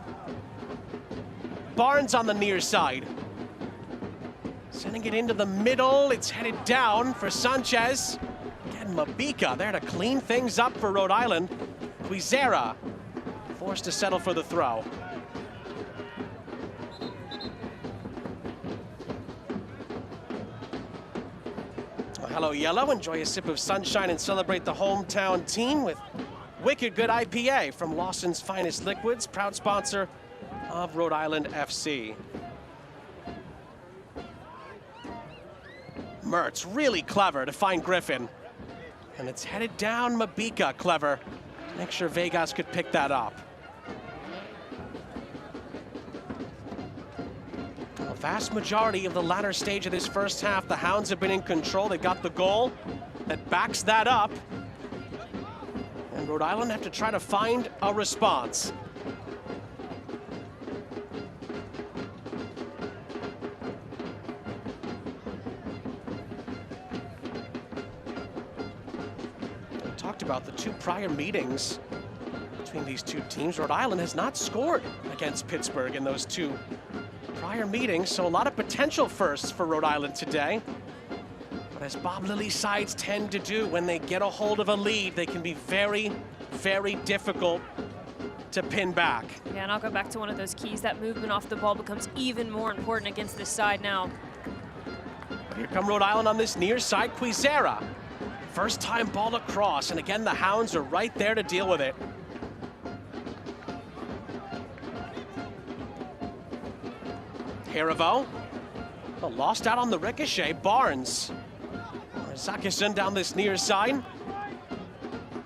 Barnes on the near side. Sending it into the middle. It's headed down for Sanchez. Again, Mabika there to clean things up for Rhode Island. Quizera forced to settle for the throw. Well, hello, Yellow. Enjoy a sip of sunshine and celebrate the hometown team with Wicked Good IPA from Lawson's Finest Liquids, proud sponsor of Rhode Island FC. Mertz really clever to find Griffin. And it's headed down. Mabika clever to make sure Vegas could pick that up. A vast majority of the latter stage of this first half, the Hounds have been in control. They got the goal that backs that up. And Rhode Island have to try to find a response. About the two prior meetings between these two teams. Rhode Island has not scored against Pittsburgh in those two prior meetings, so a lot of potential firsts for Rhode Island today. But as Bob Lilly's sides tend to do, when they get a hold of a lead, they can be very, very difficult to pin back. Yeah, and I'll go back to one of those keys. That movement off the ball becomes even more important against this side now. Here come Rhode Island on this near side. Quizera. First time ball across, and again, the Hounds are right there to deal with it. Harivo, lost out on the ricochet. Barnes. Zakasin down this near side.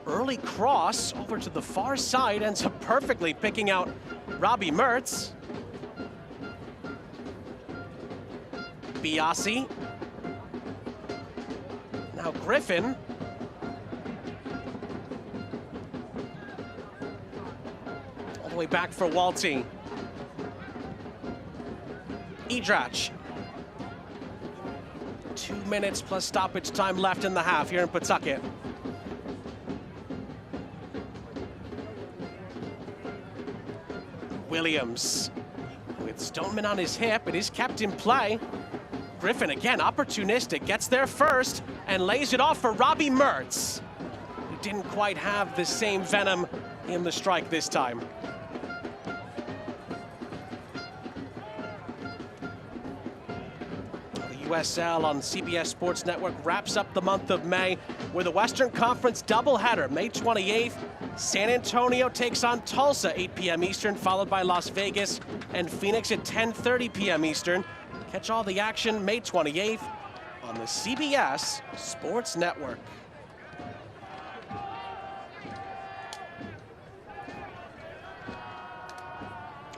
Early cross over to the far side, ends up perfectly picking out Robbie Mertz. Biasi. Now Griffin. All the way back for Walty. Edrach. 2 minutes plus stoppage time left in the half here in Pawtucket. Williams with Stoneman on his hip. It is kept in play. Griffin again opportunistic, gets there first and lays it off for Robbie Mertz, who didn't quite have the same venom in the strike this time. The USL on CBS Sports Network wraps up the month of May with a Western Conference doubleheader. May 28th, San Antonio takes on Tulsa, 8 p.m. Eastern, followed by Las Vegas and Phoenix at 10:30 p.m. Eastern. Catch all the action May 28th on the CBS Sports Network.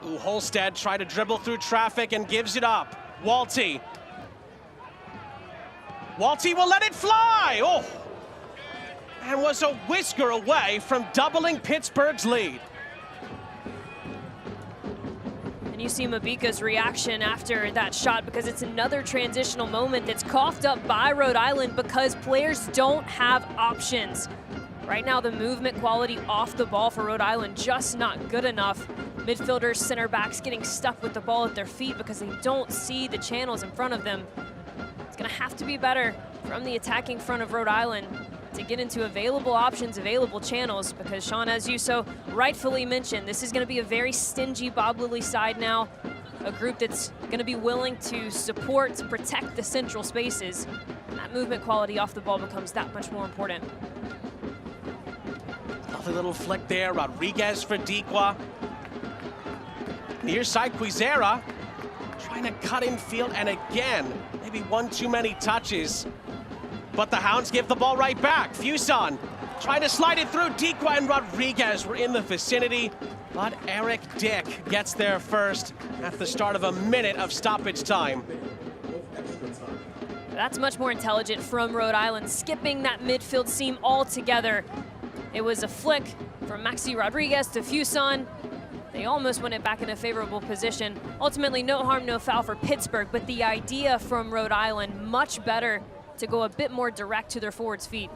Ooh, Holstead tried to dribble through traffic and gives it up. Walty. Walty will let it fly! Oh! And was a whisker away from doubling Pittsburgh's lead. And you see Mabika's reaction after that shot, because it's another transitional moment that's coughed up by Rhode Island because players don't have options. Right now, the movement quality off the ball for Rhode Island just not good enough. Midfielders, center backs getting stuck with the ball at their feet because they don't see the channels in front of them. It's gonna have to be better from the attacking front of Rhode Island to get into available options, available channels, because Sean, as you so rightfully mentioned, this is gonna be a very stingy Bob Lilly side now, a group that's gonna be willing to support, to protect the central spaces. And that movement quality off the ball becomes that much more important. Lovely little flick there, Rodriguez for Diqua. Near side, Quizera trying to cut in field, and again, maybe one too many touches. But the Hounds give the ball right back. Fuson trying to slide it through. Diqua and Rodriguez were in the vicinity, but Eric Dick gets there first at the start of a minute of stoppage time. That's much more intelligent from Rhode Island, skipping that midfield seam altogether. It was a flick from Maxi Rodriguez to Fuson. They almost went it back in a favorable position. Ultimately, no harm, no foul for Pittsburgh, but the idea from Rhode Island, much better to go a bit more direct to their forwards' feet.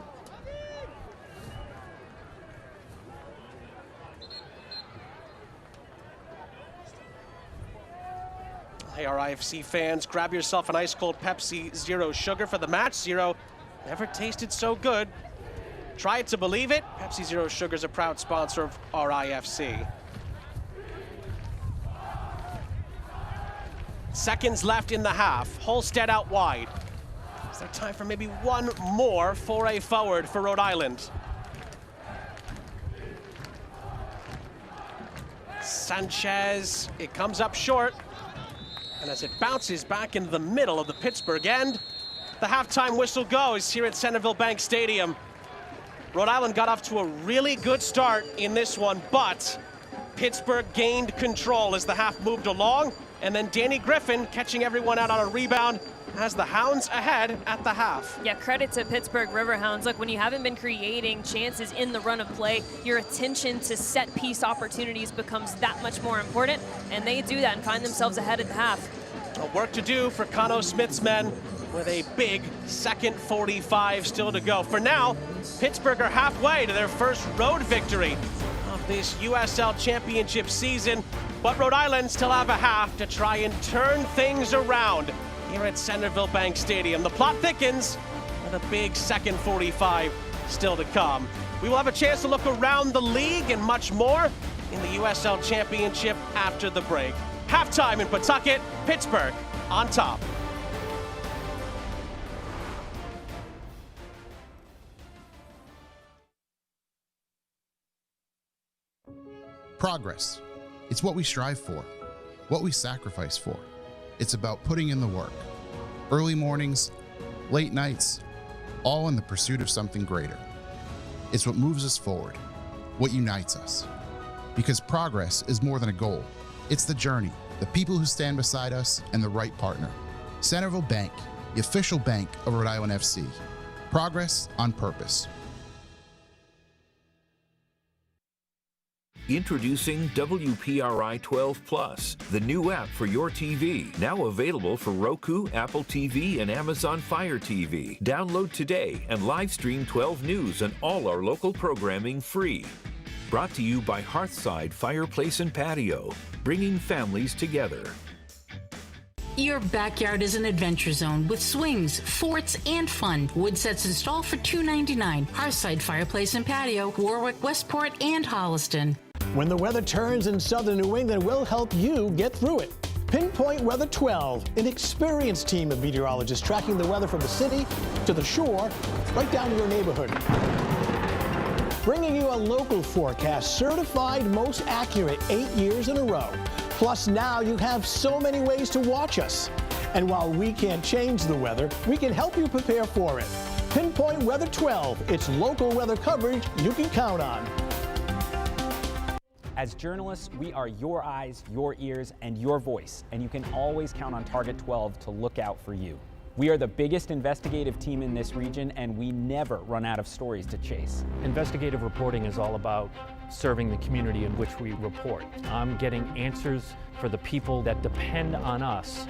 Hey, our IFC fans, grab yourself an ice-cold Pepsi Zero Sugar for the match. Zero never tasted so good. Try it to believe it. Pepsi Zero Sugar is a proud sponsor of our IFC. Seconds left in the half. Holstead out wide. Is there time for maybe one more foray forward for Rhode Island? Sanchez, it comes up short. And as it bounces back into the middle of the Pittsburgh end, the halftime whistle goes here at Centerville Bank Stadium. Rhode Island got off to a really good start in this one, but Pittsburgh gained control as the half moved along, and then Danny Griffin catching everyone out on a rebound has the Hounds ahead at the half. Yeah, credit to Pittsburgh Riverhounds. Look, when you haven't been creating chances in the run of play, your attention to set piece opportunities becomes that much more important, and they do that and find themselves ahead at the half. Work to do for Cano Smith's men with a big second 45 still to go. For now, Pittsburgh are halfway to their first road victory of this USL Championship season, but Rhode Island still have a half to try and turn things around here at Centerville Bank Stadium. The plot thickens with a big second 45 still to come. We will have a chance to look around the league and much more in the USL Championship after the break. Halftime in Pawtucket, Pittsburgh on top. Progress. It's what we strive for, what we sacrifice for. It's about putting in the work. Early mornings, late nights, all in the pursuit of something greater. It's what moves us forward, what unites us. Because progress is more than a goal. It's the journey, the people who stand beside us, and the right partner. Centerville Bank, the official bank of Rhode Island FC. Progress on purpose. Introducing WPRI 12 Plus, the new app for your TV. Now available for Roku, Apple TV, and Amazon Fire TV. Download today and live stream 12 News and all our local programming free. Brought to you by Hearthside Fireplace and Patio, bringing families together. Your backyard is an adventure zone with swings, forts, and fun. Wood sets installed for $2.99. Hearthside Fireplace and Patio, Warwick, Westport, and Holliston. When the weather turns in southern New England, we'll help you get through it. Pinpoint Weather 12, an experienced team of meteorologists tracking the weather from the city to the shore, right down to your neighborhood. Bringing you a local forecast, certified most accurate 8 years in a row. Plus now you have so many ways to watch us. And while we can't change the weather, we can help you prepare for it. Pinpoint Weather 12, it's local weather coverage you can count on. As journalists, we are your eyes, your ears, and your voice, and you can always count on Target 12 to look out for you. We are the biggest investigative team in this region, and we never run out of stories to chase. Investigative reporting is all about serving the community in which we report. I'm getting answers for the people that depend on us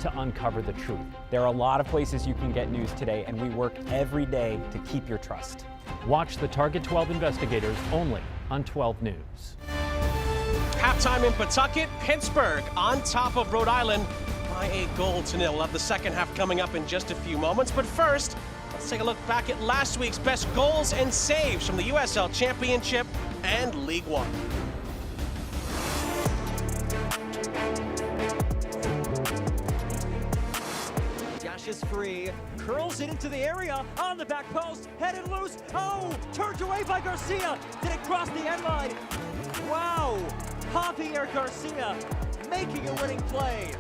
to uncover the truth. There are a lot of places you can get news today, and we work every day to keep your trust. Watch the Target 12 investigators only on 12 News. Halftime in Pawtucket, Pittsburgh on top of Rhode Island by a goal to nil. We'll have the second half coming up in just a few moments, but first, let's take a look back at last week's best goals and saves from the USL Championship and League One. Is free, curls it into the area, on the back post, headed loose, oh, turned away by Garcia, did it cross the end line? Wow, Javier Garcia making a winning play.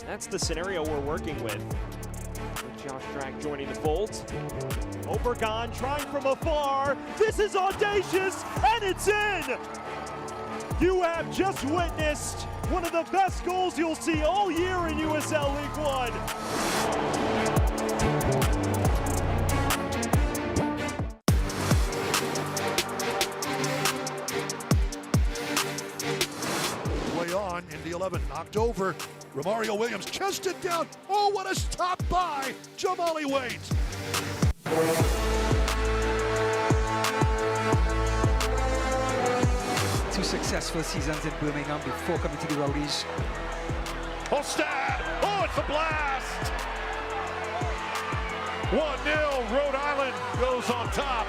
That's the scenario we're working with Josh Drag joining the fold. Obregon trying from afar. This is audacious, and it's in! You have just witnessed one of the best goals you'll see all year in USL League One. Way on in the 11, knocked over. Romario Williams chested down. Oh, what a stop by Jamali Wade. 2 successful seasons in Birmingham before coming to the Rowdies. Hostad! Oh, it's a blast! 1-0, Rhode Island goes on top.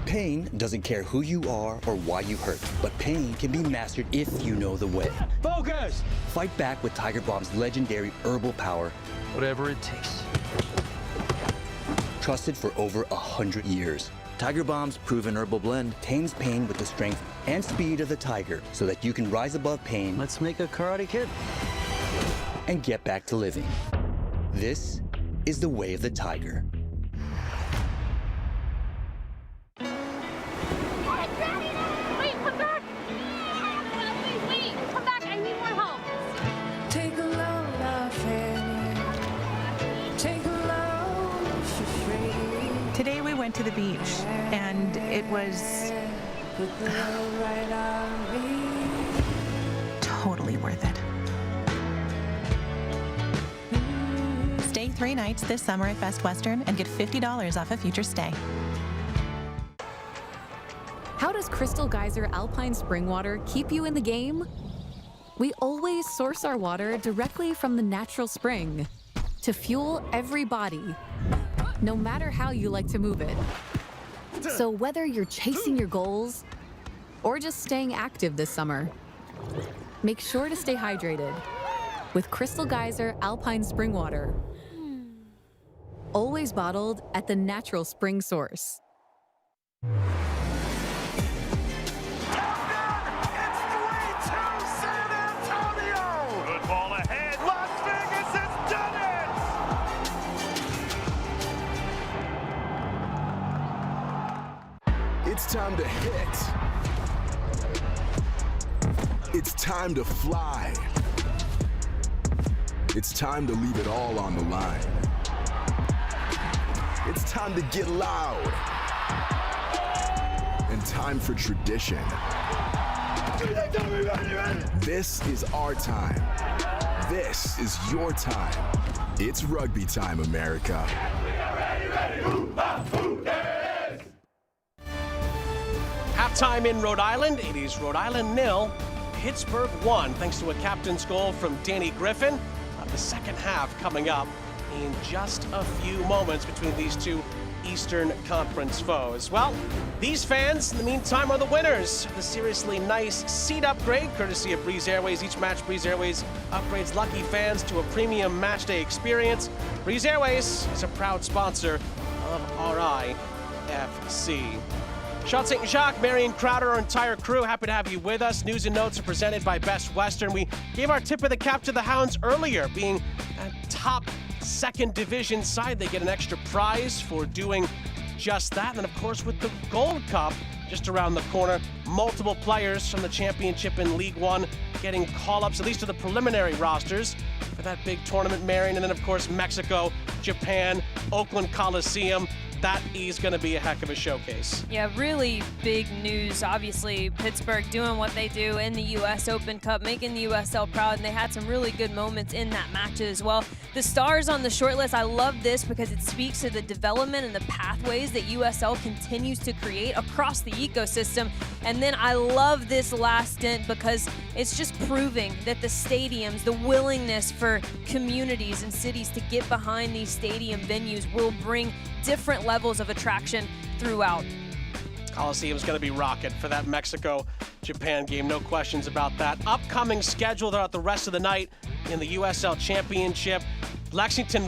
Pain doesn't care who you are or why you hurt, but pain can be mastered if you know the way. Focus! Fight back with Tiger Balm's legendary herbal power. Whatever it takes. Trusted for over 100 years. Tiger Balm's proven herbal blend tames pain with the strength and speed of the tiger so that you can rise above pain. Let's make a Karate Kid. And get back to living. This is the way of the tiger. Today we went to the beach, and it was totally worth it. Stay 3 nights this summer at Best Western and get $50 off a future stay. How does Crystal Geyser Alpine Spring Water keep you in the game? We always source our water directly from the natural spring to fuel every body, no matter how you like to move it. So whether you're chasing your goals or just staying active this summer, make sure to stay hydrated with Crystal Geyser Alpine Spring Water. Always bottled at the natural spring source. It's time to hit. It's time to fly. It's time to leave it all on the line. It's time to get loud. And time for tradition. This is our time. This is your time. It's rugby time, America. Halftime in Rhode Island, it is Rhode Island 0, Pittsburgh 1, thanks to a captain's goal from Danny Griffin. The second half coming up in just a few moments between these two Eastern Conference foes. Well, these fans, in the meantime, are the winners of the seriously nice seat upgrade, courtesy of Breeze Airways. Each match, Breeze Airways upgrades lucky fans to a premium matchday experience. Breeze Airways is a proud sponsor of RIFC. Sean St. Jacques, Marion Crowder, our entire crew, happy to have you with us. News and notes are presented by Best Western. We gave our tip of the cap to the Hounds earlier, being a top second division side. They get an extra prize for doing just that. And of course, with the Gold Cup just around the corner, multiple players from the championship in League One getting call-ups, at least to the preliminary rosters for that big tournament, Marion. And then of course, Mexico, Japan, Oakland Coliseum. That is going to be a heck of a showcase. Yeah, really big news. Obviously, Pittsburgh doing what they do in the U.S. Open Cup, making the USL proud, and they had some really good moments in that match as well. The stars on the short list, I love this because it speaks to the development and the pathways that USL continues to create across the ecosystem. And then I love this last stint because it's just proving that the stadiums, the willingness for communities and cities to get behind these stadium venues will bring different levels of attraction throughout. Coliseum's going to be rocking for that Mexico-Japan game, no questions about that. Upcoming schedule throughout the rest of the night in the USL Championship. Lexington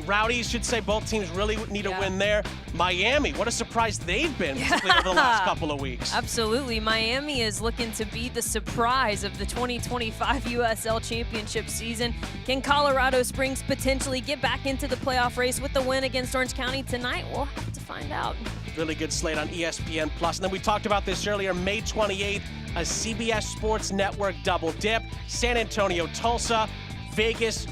Rowdies should say both teams really need a win there. Miami, what a surprise they've been, particularly over the last couple of weeks. Absolutely. Miami is looking to be the surprise of the 2025 USL Championship season. Can Colorado Springs potentially get back into the playoff race with the win against Orange County tonight? We'll have to find out. Really good slate on ESPN+. And then we talked about this earlier, May 28th, a CBS Sports Network double dip. San Antonio, Tulsa, Vegas,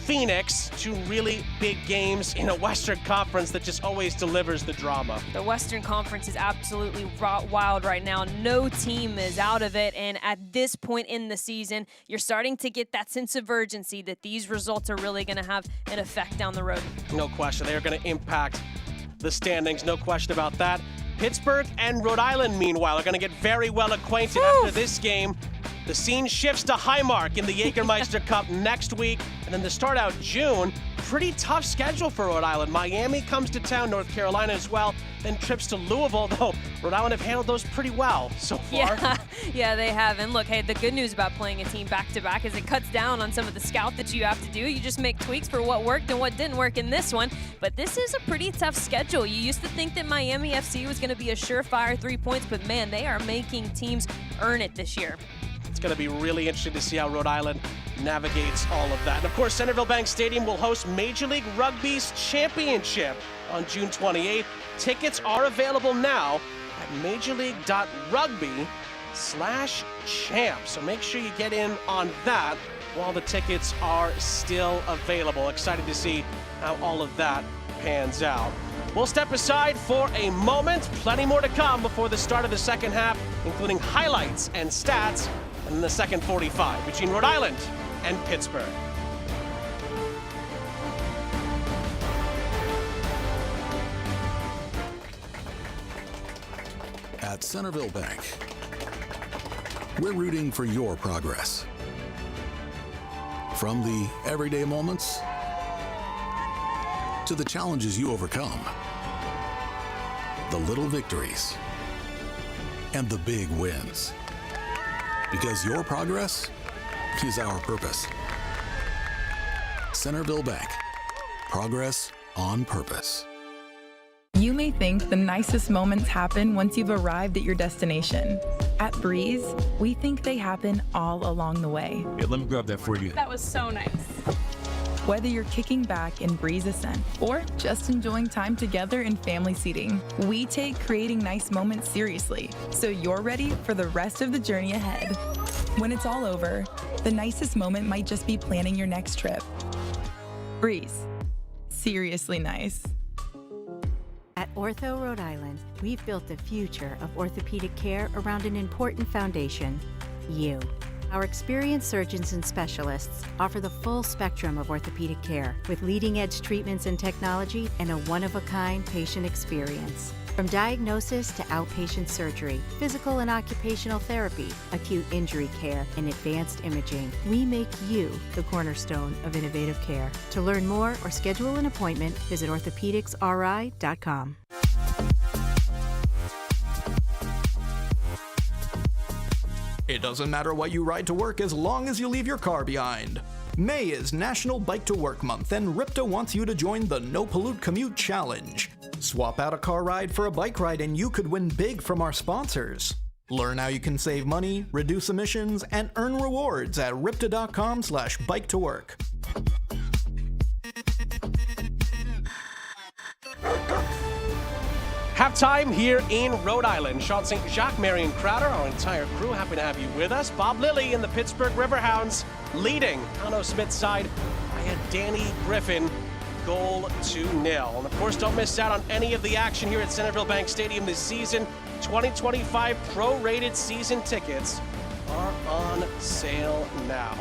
Phoenix, two really big games in a Western Conference that just always delivers the drama. The Western Conference is absolutely wild right now. No team is out of it, and at this point in the season, you're starting to get that sense of urgency that these results are really going to have an effect down the road. No question. They are going to impact the standings, no question about that. Pittsburgh and Rhode Island, meanwhile, are going to get very well acquainted after this game. The scene shifts to Highmark in the Jägermeister Cup next week. And then to start out June, pretty tough schedule for Rhode Island. Miami comes to town, North Carolina as well, then trips to Louisville, though Rhode Island have handled those pretty well so far. Yeah, they have. And look, hey, the good news about playing a team back-to-back is it cuts down on some of the scout that you have to do. You just make tweaks for what worked and what didn't work in this one. But this is a pretty tough schedule. You used to think that Miami FC was going to be a surefire 3 points, but man, they are making teams earn it this year. It's going to be really interesting to see how Rhode Island navigates all of that. And of course, Centerville Bank Stadium will host Major League Rugby's championship on June 28th. Tickets are available now at majorleague.rugby/champ. So make sure you get in on that while the tickets are still available. Excited to see how all of that pans out. We'll step aside for a moment. Plenty more to come before the start of the second half, including highlights and stats in the second 45 between Rhode Island and Pittsburgh. At Centerville Bank, we're rooting for your progress. From the everyday moments to the challenges you overcome, the little victories, and the big wins. Because your progress is our purpose. Centerville Bank. Progress on purpose. You may think the nicest moments happen once you've arrived at your destination. At Breeze, we think they happen all along the way. Yeah, let me grab that for you. That was so nice. Whether you're kicking back in Breeze Ascent or just enjoying time together in family seating, we take creating nice moments seriously, so you're ready for the rest of the journey ahead. When it's all over, the nicest moment might just be planning your next trip. Breeze. Seriously nice. At Ortho Rhode Island, we've built the future of orthopedic care around an important foundation, you. Our experienced surgeons and specialists offer the full spectrum of orthopedic care with leading-edge treatments and technology and a one-of-a-kind patient experience. From diagnosis to outpatient surgery, physical and occupational therapy, acute injury care, and advanced imaging, we make you the cornerstone of innovative care. To learn more or schedule an appointment, visit orthopedicsri.com. It doesn't matter what you ride to work as long as you leave your car behind. May is National Bike to Work Month, and RIPTA wants you to join the No Pollute Commute Challenge. Swap out a car ride for a bike ride and you could win big from our sponsors. Learn how you can save money, reduce emissions, and earn rewards at ripta.com/bike to work. Halftime here in Rhode Island. Sean St. Jacques, Marion Crowder, our entire crew, happy to have you with us. Bob Lilly and the Pittsburgh Riverhounds leading Connor Smith's side by a Danny Griffin goal to 0. And of course, don't miss out on any of the action here at Centerville Bank Stadium this season. 2025 prorated season tickets are on sale now.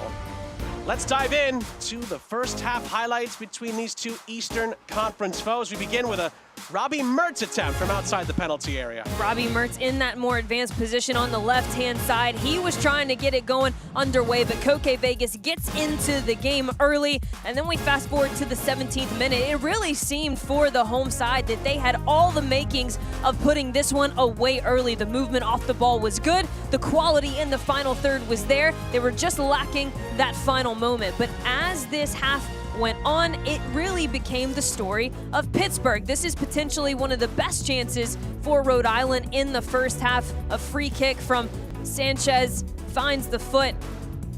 Let's dive in to the first half highlights between these two Eastern Conference foes. We begin with a Robbie Mertz attempt from outside the penalty area. Robbie Mertz in that more advanced position on the left-hand side. He was trying to get it going underway, but Koke Vegas gets into the game early, and then we fast forward to the 17th minute. It really seemed for the home side that they had all the makings of putting this one away early. The movement off the ball was good. The quality in the final third was there. They were just lacking that final moment. But as this half went on, it really became the story of Pittsburgh. This is potentially one of the best chances for Rhode Island in the first half. A free kick from Sanchez finds the foot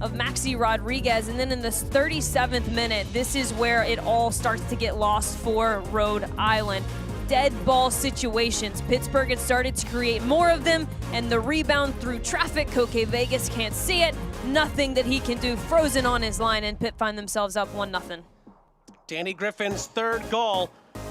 of Maxi Rodriguez, and then in the 37th minute, this is where it all starts to get lost for Rhode Island. Dead ball situations. Pittsburgh had started to create more of them, and the rebound through traffic. Koke Vegas can't see it. Nothing that he can do. Frozen on his line, and Pitt find themselves up 1-0. Danny Griffin's third goal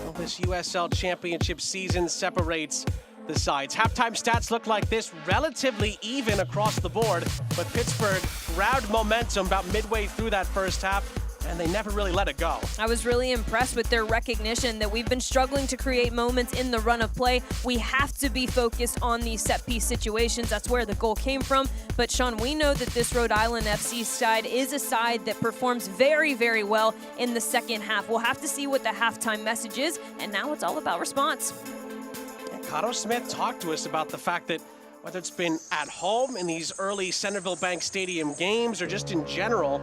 of this USL Championship season separates the sides. Halftime stats look like this, relatively even across the board, but Pittsburgh grabbed momentum about midway through that first half, and they never really let it go. I was really impressed with their recognition that we've been struggling to create moments in the run of play. We have to be focused on these set-piece situations. That's where the goal came from. But, Sean, we know that this Rhode Island FC side is a side that performs very, very well in the second half. We'll have to see what the halftime message is, and now it's all about response. Cotto Smith talked to us about the fact that whether it's been at home in these early Centerville Bank Stadium games or just in general,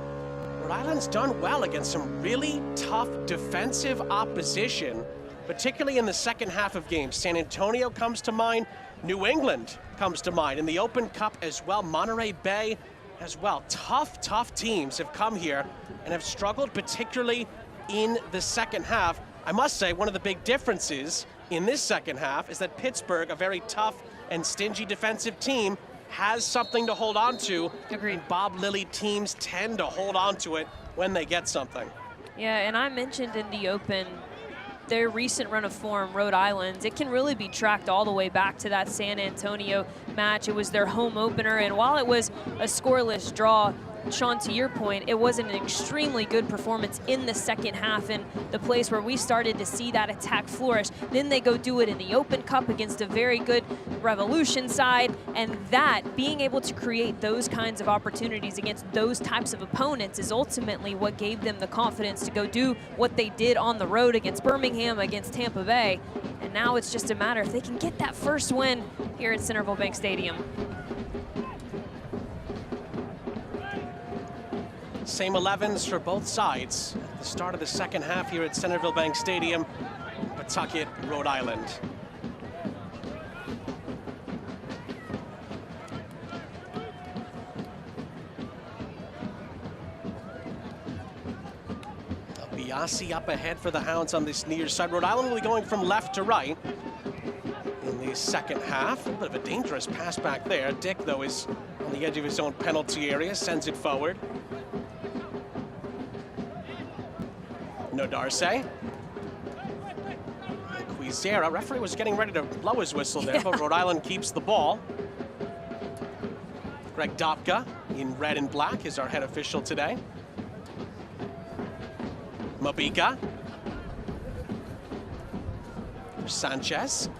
Rhode Island's done well against some really tough defensive opposition, particularly in the second half of games. San Antonio comes to mind. New England comes to mind. In the Open Cup as well, Monterey Bay as well. Tough teams have come here and have struggled, particularly in the second half. I must say, one of the big differences in this second half is that Pittsburgh, a very tough and stingy defensive team, has something to hold on to. Agreed. Bob Lilly teams tend to hold on to it when they get something. Yeah, and I mentioned in the Open their recent run of form, Rhode Island's. It can really be tracked all the way back to that San Antonio match. It was their home opener, and while it was a scoreless draw, Sean, to your point, it was an extremely good performance in the second half, and the place where we started to see that attack flourish. Then they go do it in the Open Cup against a very good Revolution side, and that, being able to create those kinds of opportunities against those types of opponents is ultimately what gave them the confidence to go do what they did on the road against Birmingham, against Tampa Bay. And now it's just a matter if they can get that first win here at Centerville Bank Stadium. Same 11s for both sides at the start of the second half here at Centerville Bank Stadium, Pawtucket, Rhode Island. Biasi up ahead for the Hounds on this near side. Rhode Island will be going from left to right in the second half. A little bit of a dangerous pass back there. Dick, though, is on the edge of his own penalty area, sends it forward. No Darce. Quizera, referee was getting ready to blow his whistle there, but Rhode Island keeps the ball. Greg Dopka in red and black is our head official today. Mabika. Sanchez.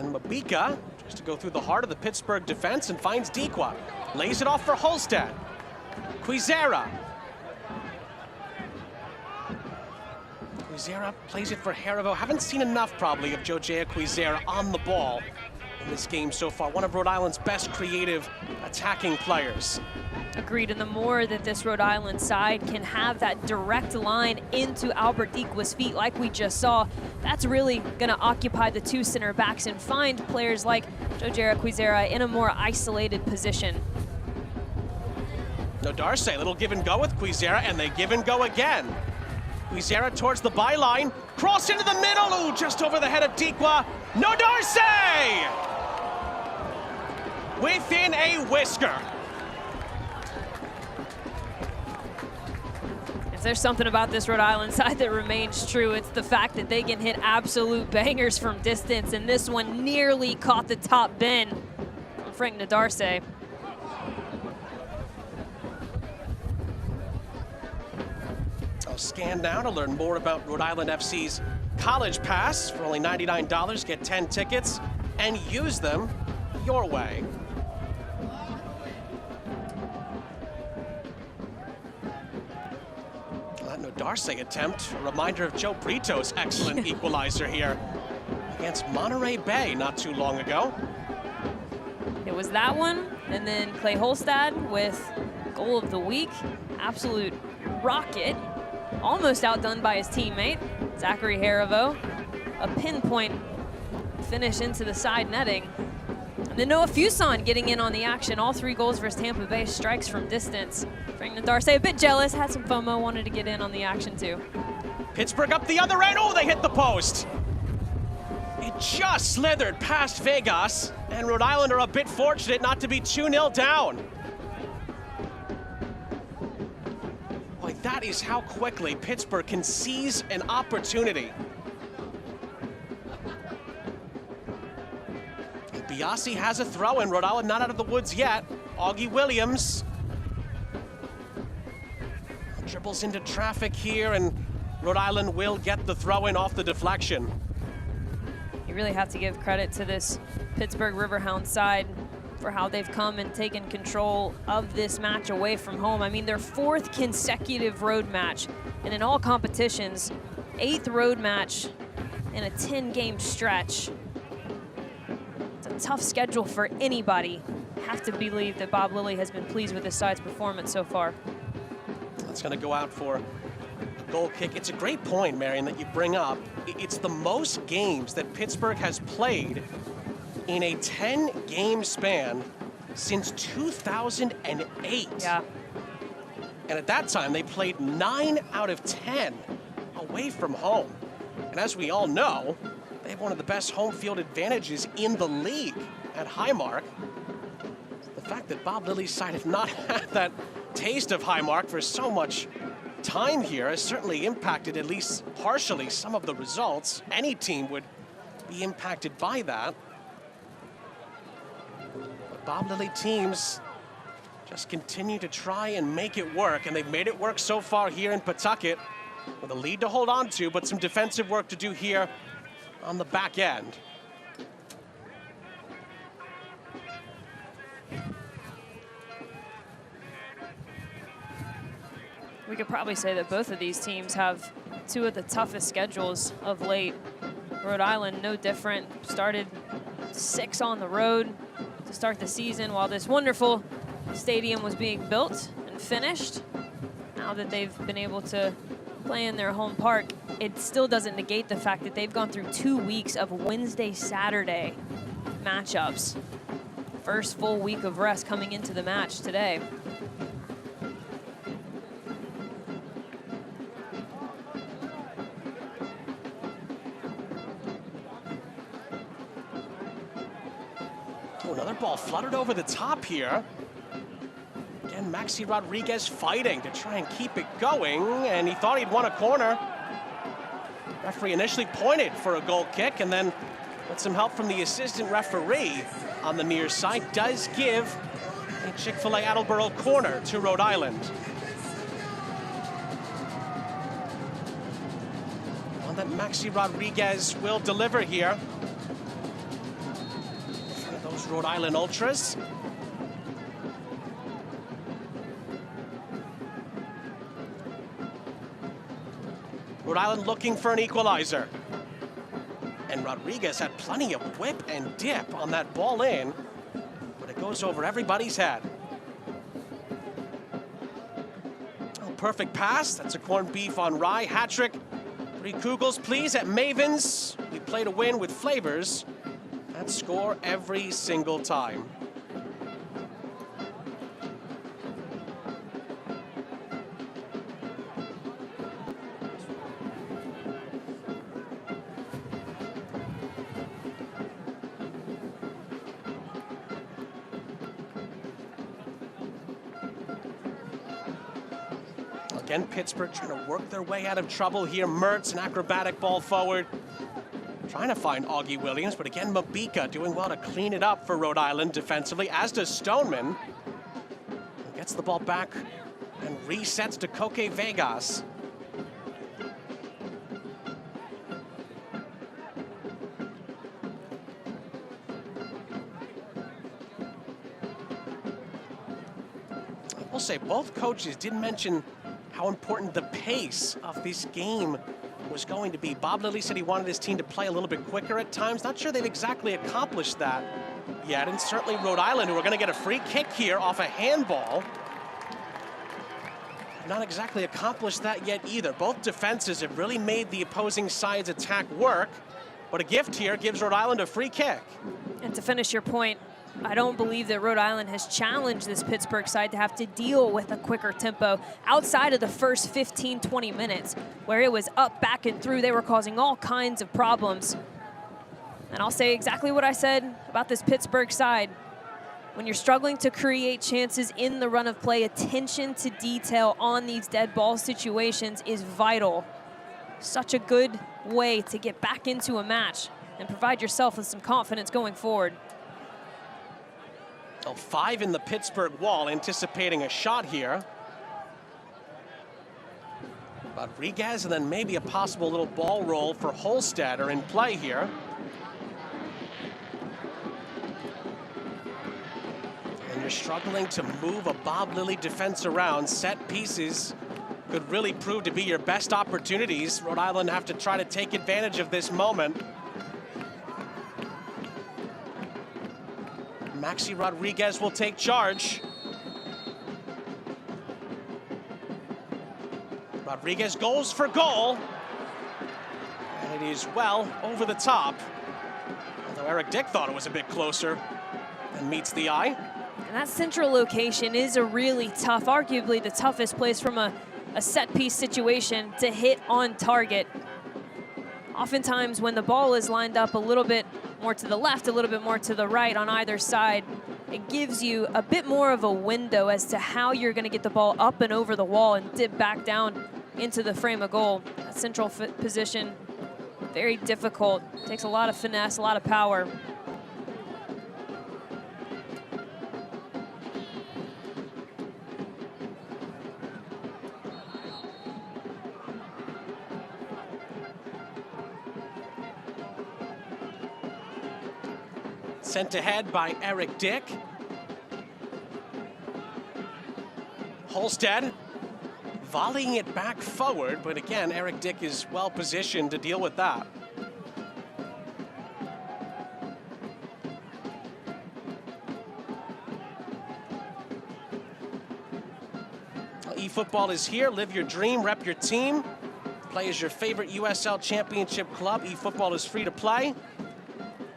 And Mabika tries to go through the heart of the Pittsburgh defense and finds Dikwa. Lays it off for Holstad. Quizera. Quizera plays it for Haribo. Haven't seen enough, probably, of Jojea Quizera on the ball in this game so far. One of Rhode Island's best creative attacking players. Agreed, and the more that this Rhode Island side can have that direct line into Albert Dikwa's feet like we just saw, that's really going to occupy the two center backs and find players like Jojera Quizera in a more isolated position. No, Darce, a little give and go with Quizera, and they give and go again. Quizera towards the byline, cross into the middle, ooh, just over the head of Dikwa. No, Darce! Within a whisker. If there's something about this Rhode Island side that remains true, it's the fact that they can hit absolute bangers from distance, and this one nearly caught the top bin from Frank Nadarce. I'll scan now to learn more about Rhode Island FC's College Pass. For only $99, get 10 tickets and use them your way. That Nodarce attempt, a reminder of Joe Brito's excellent equalizer here against Monterey Bay not too long ago. It was that one, and then Clay Holstad with goal of the week. Absolute rocket. Almost outdone by his teammate, Zachary Haribo. A pinpoint finish into the side netting. And then Noah Fuson getting in on the action. All 3 goals versus Tampa Bay, strikes from distance. Frank Nadarce a bit jealous, had some FOMO, wanted to get in on the action too. Pittsburgh up the other end, oh, they hit the post. It just slithered past Vegas, and Rhode Island are a bit fortunate not to be 2-0 down. That is how quickly Pittsburgh can seize an opportunity. Biasi has a throw in. Rhode Island not out of the woods yet. Augie Williams dribbles into traffic here, and Rhode Island will get the throw in off the deflection. You really have to give credit to this Pittsburgh Riverhounds side for how they've come and taken control of this match away from home. I mean, their 4th consecutive road match, and in all competitions, 8th road match in a 10-game stretch. It's a tough schedule for anybody. Have to believe that Bob Lilly has been pleased with this side's performance so far. That's going to go out for a goal kick. It's a great point, Marion, that you bring up. It's the most games that Pittsburgh has played in a 10-game span since 2008. Yeah. And at that time, they played 9 out of 10 away from home. And as we all know, they have one of the best home field advantages in the league at Highmark. The fact that Bob Lilly's side have not had that taste of Highmark for so much time here has certainly impacted, at least partially, some of the results. Any team would be impacted by that. Bob Lilly teams just continue to try and make it work, and they've made it work so far here in Pawtucket with a lead to hold on to, but some defensive work to do here on the back end. We could probably say that both of these teams have 2 of the toughest schedules of late. Rhode Island, no different, started 6 on the road to start the season while this wonderful stadium was being built and finished. Now that they've been able to play in their home park, it still doesn't negate the fact that they've gone through 2 weeks of Wednesday-Saturday matchups. First full week of rest coming into the match today. Another ball fluttered over the top here. Again, Maxi Rodriguez fighting to try and keep it going, and he thought he'd won a corner. Referee initially pointed for a goal kick, and then with some help from the assistant referee on the near side, does give a Chick-fil-A Attleboro corner to Rhode Island. One that Maxi Rodriguez will deliver here. those Rhode Island Ultras. Rhode Island looking for an equalizer. And Rodriguez had plenty of whip and dip on that ball in, but it goes over everybody's head. Oh, perfect pass. That's a corned beef on rye. Hat trick. 3 Kugels, please, at Mavens. We play to win with flavors that score every single time. Again, Pittsburgh trying to work their way out of trouble here. Mertz, an acrobatic ball forward. Trying to find Augie Williams, but again, Mabika doing well to clean it up for Rhode Island defensively, as does Stoneman. He gets the ball back and resets to Koke Vegas. I will say both coaches did mention how important the pace of this game was going to be. Bob Lilly said he wanted his team to play a little bit quicker at times. Not sure they've exactly accomplished that yet, and certainly Rhode Island, who are going to get a free kick here off a handball, not exactly accomplished that yet either. Both defenses have really made the opposing side's attack work, but a gift here gives Rhode Island a free kick. And to finish your point, I don't believe that Rhode Island has challenged this Pittsburgh side to have to deal with a quicker tempo outside of the first 15, 20 minutes, where it was up, back, and through. They were causing all kinds of problems. And I'll say exactly what I said about this Pittsburgh side. When you're struggling to create chances in the run of play, attention to detail on these dead ball situations is vital. Such a good way to get back into a match and provide yourself with some confidence going forward. 5 in the Pittsburgh wall, anticipating a shot here. Rodriguez, and then maybe a possible little ball roll for Holstetter in play here. And you're struggling to move a Bob Lilly defense around. Set pieces could really prove to be your best opportunities. Rhode Island have to try to take advantage of this moment. Maxi Rodriguez will take charge. Rodriguez goes for goal. And it is well over the top. Although Eric Dick thought it was a bit closer and meets the eye. And that central location is a really tough, arguably the toughest place from a set piece situation to hit on target. Oftentimes when the ball is lined up a little bit more to the left, a little bit more to the right on either side, it gives you a bit more of a window as to how you're going to get the ball up and over the wall and dip back down into the frame of goal. That central position, very difficult. Takes a lot of finesse, a lot of power. Sent ahead by Eric Dick. Holstead volleying it back forward, but again, Eric Dick is well positioned to deal with that. eFootball is here. Live your dream, rep your team. Play as your favorite USL Championship club. eFootball is free to play.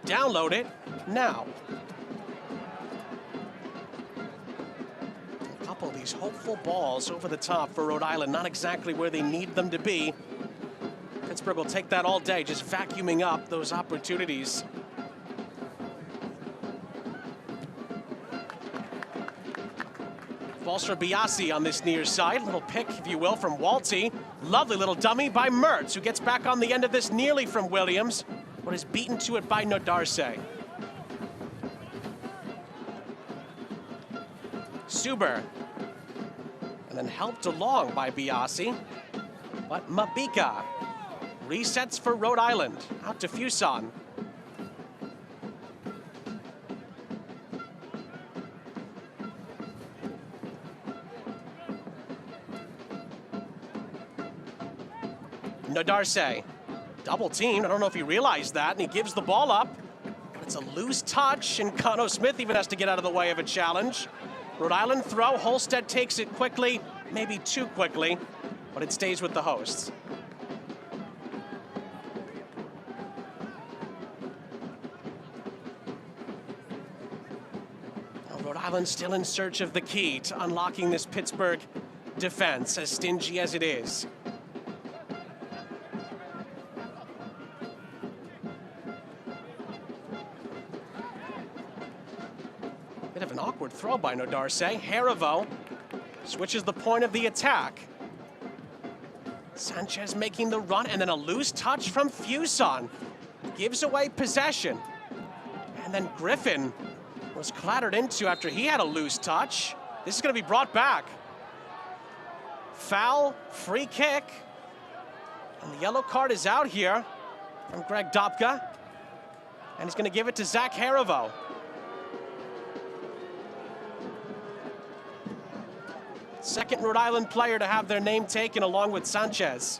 Download it now. A couple of these hopeful balls over the top for Rhode Island, not exactly where they need them to be. Pittsburgh will take that all day, just vacuuming up those opportunities. Balls for Biasi on this near side. Little pick, if you will, from Walty. Lovely little dummy by Mertz, who gets back on the end of this nearly from Williams, but is beaten to it by Nodarse. Suber, and then helped along by Biasi, but Mabika resets for Rhode Island, out to Fuson. Nodarse, double teamed. I don't know if he realized that, and he gives the ball up. But it's a loose touch, and Cano Smith even has to get out of the way of a challenge. Rhode Island throw. Holstead takes it quickly, maybe too quickly, but it stays with the hosts. Rhode Island still in search of the key to unlocking this Pittsburgh defense, as stingy as it is. Bit of an awkward throw by Nodarse. Harivo switches the point of the attack. Sanchez making the run, and then a loose touch from Fuson. Gives away possession. And then Griffin was clattered into after he had a loose touch. This is going to be brought back. Foul, free kick. And the yellow card is out here from Greg Dopka. And he's going to give it to Zach Harivo. Second Rhode Island player to have their name taken along with Sanchez.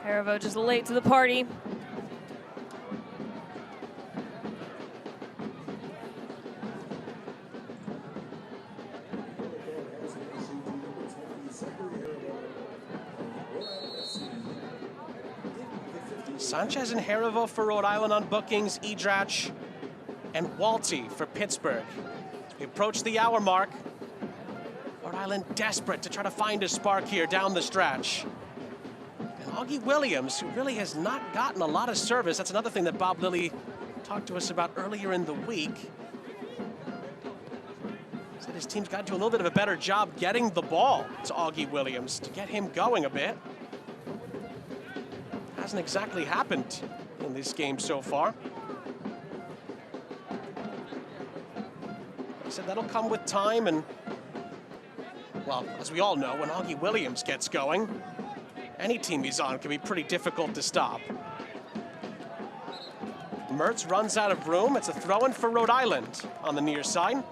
Harivo just late to the party. Sanchez and Harivo for Rhode Island on bookings, Edrach and Walty for Pittsburgh. As we approach the hour mark, Rhode Island desperate to try to find a spark here down the stretch. And Augie Williams, who really has not gotten a lot of service, that's another thing that Bob Lilly talked to us about earlier in the week. Said his team's got to do a little bit of a better job getting the ball to Augie Williams to get him going a bit. Hasn't exactly happened in this game so far. He said that'll come with time, and, well, as we all know, when Augie Williams gets going, any team he's on can be pretty difficult to stop. Mertz runs out of room. It's a throw-in for Rhode Island on the near side.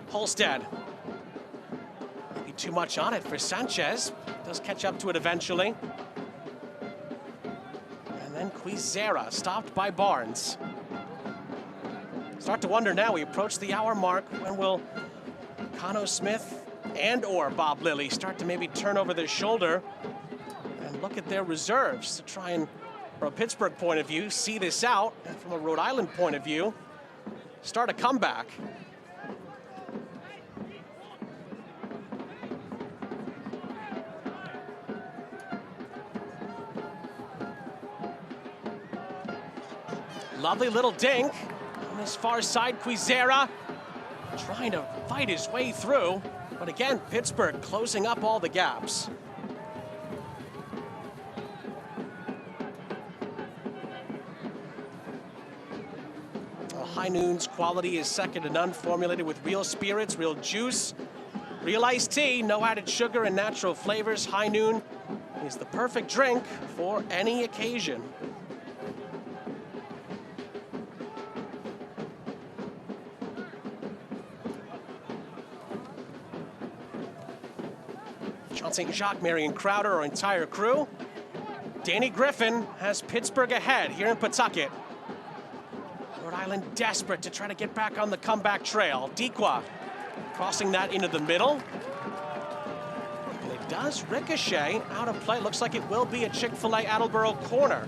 Holstead. Maybe too much on it for Sanchez. Does catch up to it eventually. And then Quizera stopped by Barnes. Start to wonder now, we approach the hour mark, when will Cano Smith and or Bob Lilly start to maybe turn over their shoulder and look at their reserves to try and, from a Pittsburgh point of view, see this out, and from a Rhode Island point of view, start a comeback. Lovely little dink on this far side. Quizera trying to fight his way through. But again, Pittsburgh closing up all the gaps. Well, High Noon's quality is second to none, formulated with real spirits, real juice, real iced tea, no added sugar and natural flavors. High Noon is the perfect drink for any occasion. St. Jacques, Marion Crowder, our entire crew. Danny Griffin has Pittsburgh ahead here in Pawtucket. Rhode Island desperate to try to get back on the comeback trail. Dequa crossing that into the middle. And it does ricochet out of play. Looks like it will be a Chick-fil-A Attleboro corner.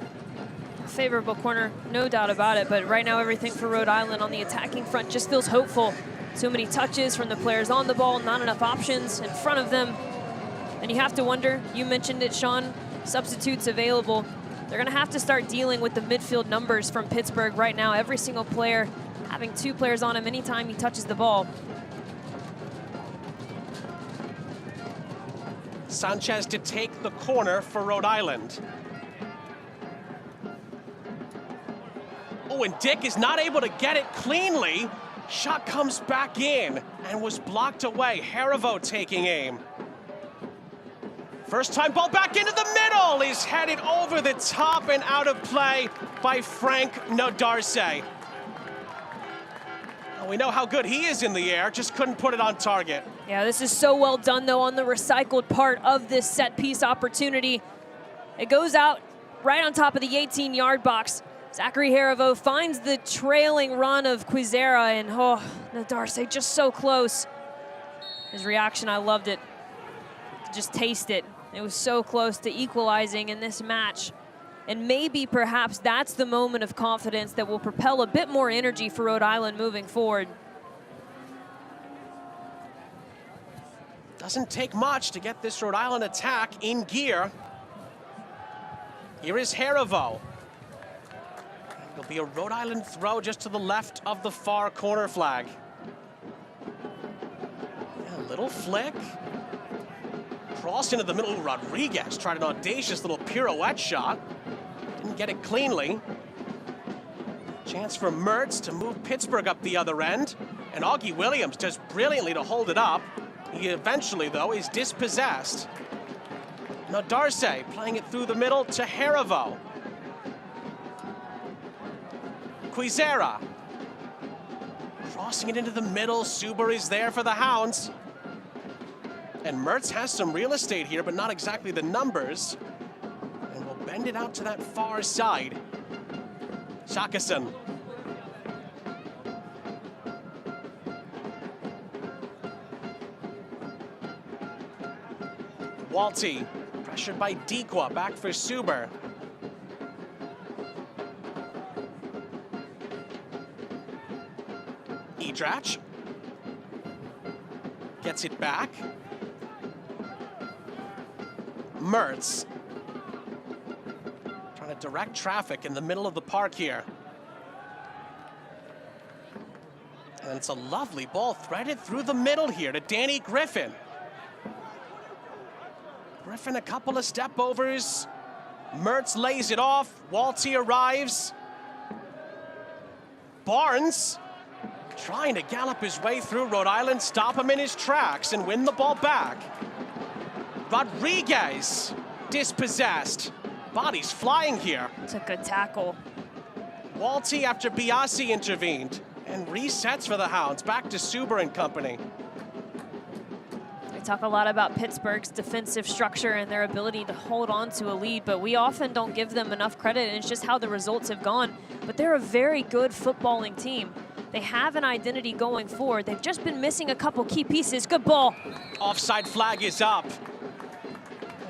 Favorable corner, no doubt about it, but right now everything for Rhode Island on the attacking front just feels hopeful. So many touches from the players on the ball, not enough options in front of them. And you have to wonder, you mentioned it, Sean, substitutes available. They're going to have to start dealing with the midfield numbers from Pittsburgh right now. Every single player having two players on him anytime he touches the ball. Sanchez to take the corner for Rhode Island. Oh, and Dick is not able to get it cleanly. Shot comes back in and was blocked away. Harivo taking aim. First time ball back into the middle is headed over the top and out of play by Frank Nodarse. Well, we know how good he is in the air, just couldn't put it on target. Yeah, this is so well done, though, on the recycled part of this set-piece opportunity. It goes out right on top of the 18-yard box. Zachary Harivo finds the trailing run of Quizera, and Nodarse just so close. His reaction, I loved it. Just taste it. It was so close to equalizing in this match. And maybe, perhaps, that's the moment of confidence that will propel a bit more energy for Rhode Island moving forward. Doesn't take much to get this Rhode Island attack in gear. Here is Harivo. It'll be a Rhode Island throw just to the left of the far corner flag. A little flick. Cross into the middle. Rodriguez tried an audacious little pirouette shot. Didn't get it cleanly. Chance for Mertz to move Pittsburgh up the other end. And Augie Williams does brilliantly to hold it up. He eventually, though, is dispossessed. Nodarse playing it through the middle to Harivo. Quizera. Crossing it into the middle. Suber is there for the Hounds. And Mertz has some real estate here, but not exactly the numbers. And we'll bend it out to that far side. Shakason. Walty, pressured by Dequa, back for Suber. Edrach gets it back. Mertz trying to direct traffic in the middle of the park here. And it's a lovely ball threaded through the middle here to Danny Griffin. Griffin a couple of step overs. Mertz lays it off. Walty arrives. Barnes trying to gallop his way through Rhode Island, stop him in his tracks and win the ball back. Rodriguez dispossessed. Bodies flying here. It's a good tackle. Walty after Biasi intervened and resets for the Hounds. Back to Suber and company. They talk a lot about Pittsburgh's defensive structure and their ability to hold on to a lead, but we often don't give them enough credit, and it's just how the results have gone. But they're a very good footballing team. They have an identity going forward. They've just been missing a couple key pieces. Good ball. Offside flag is up.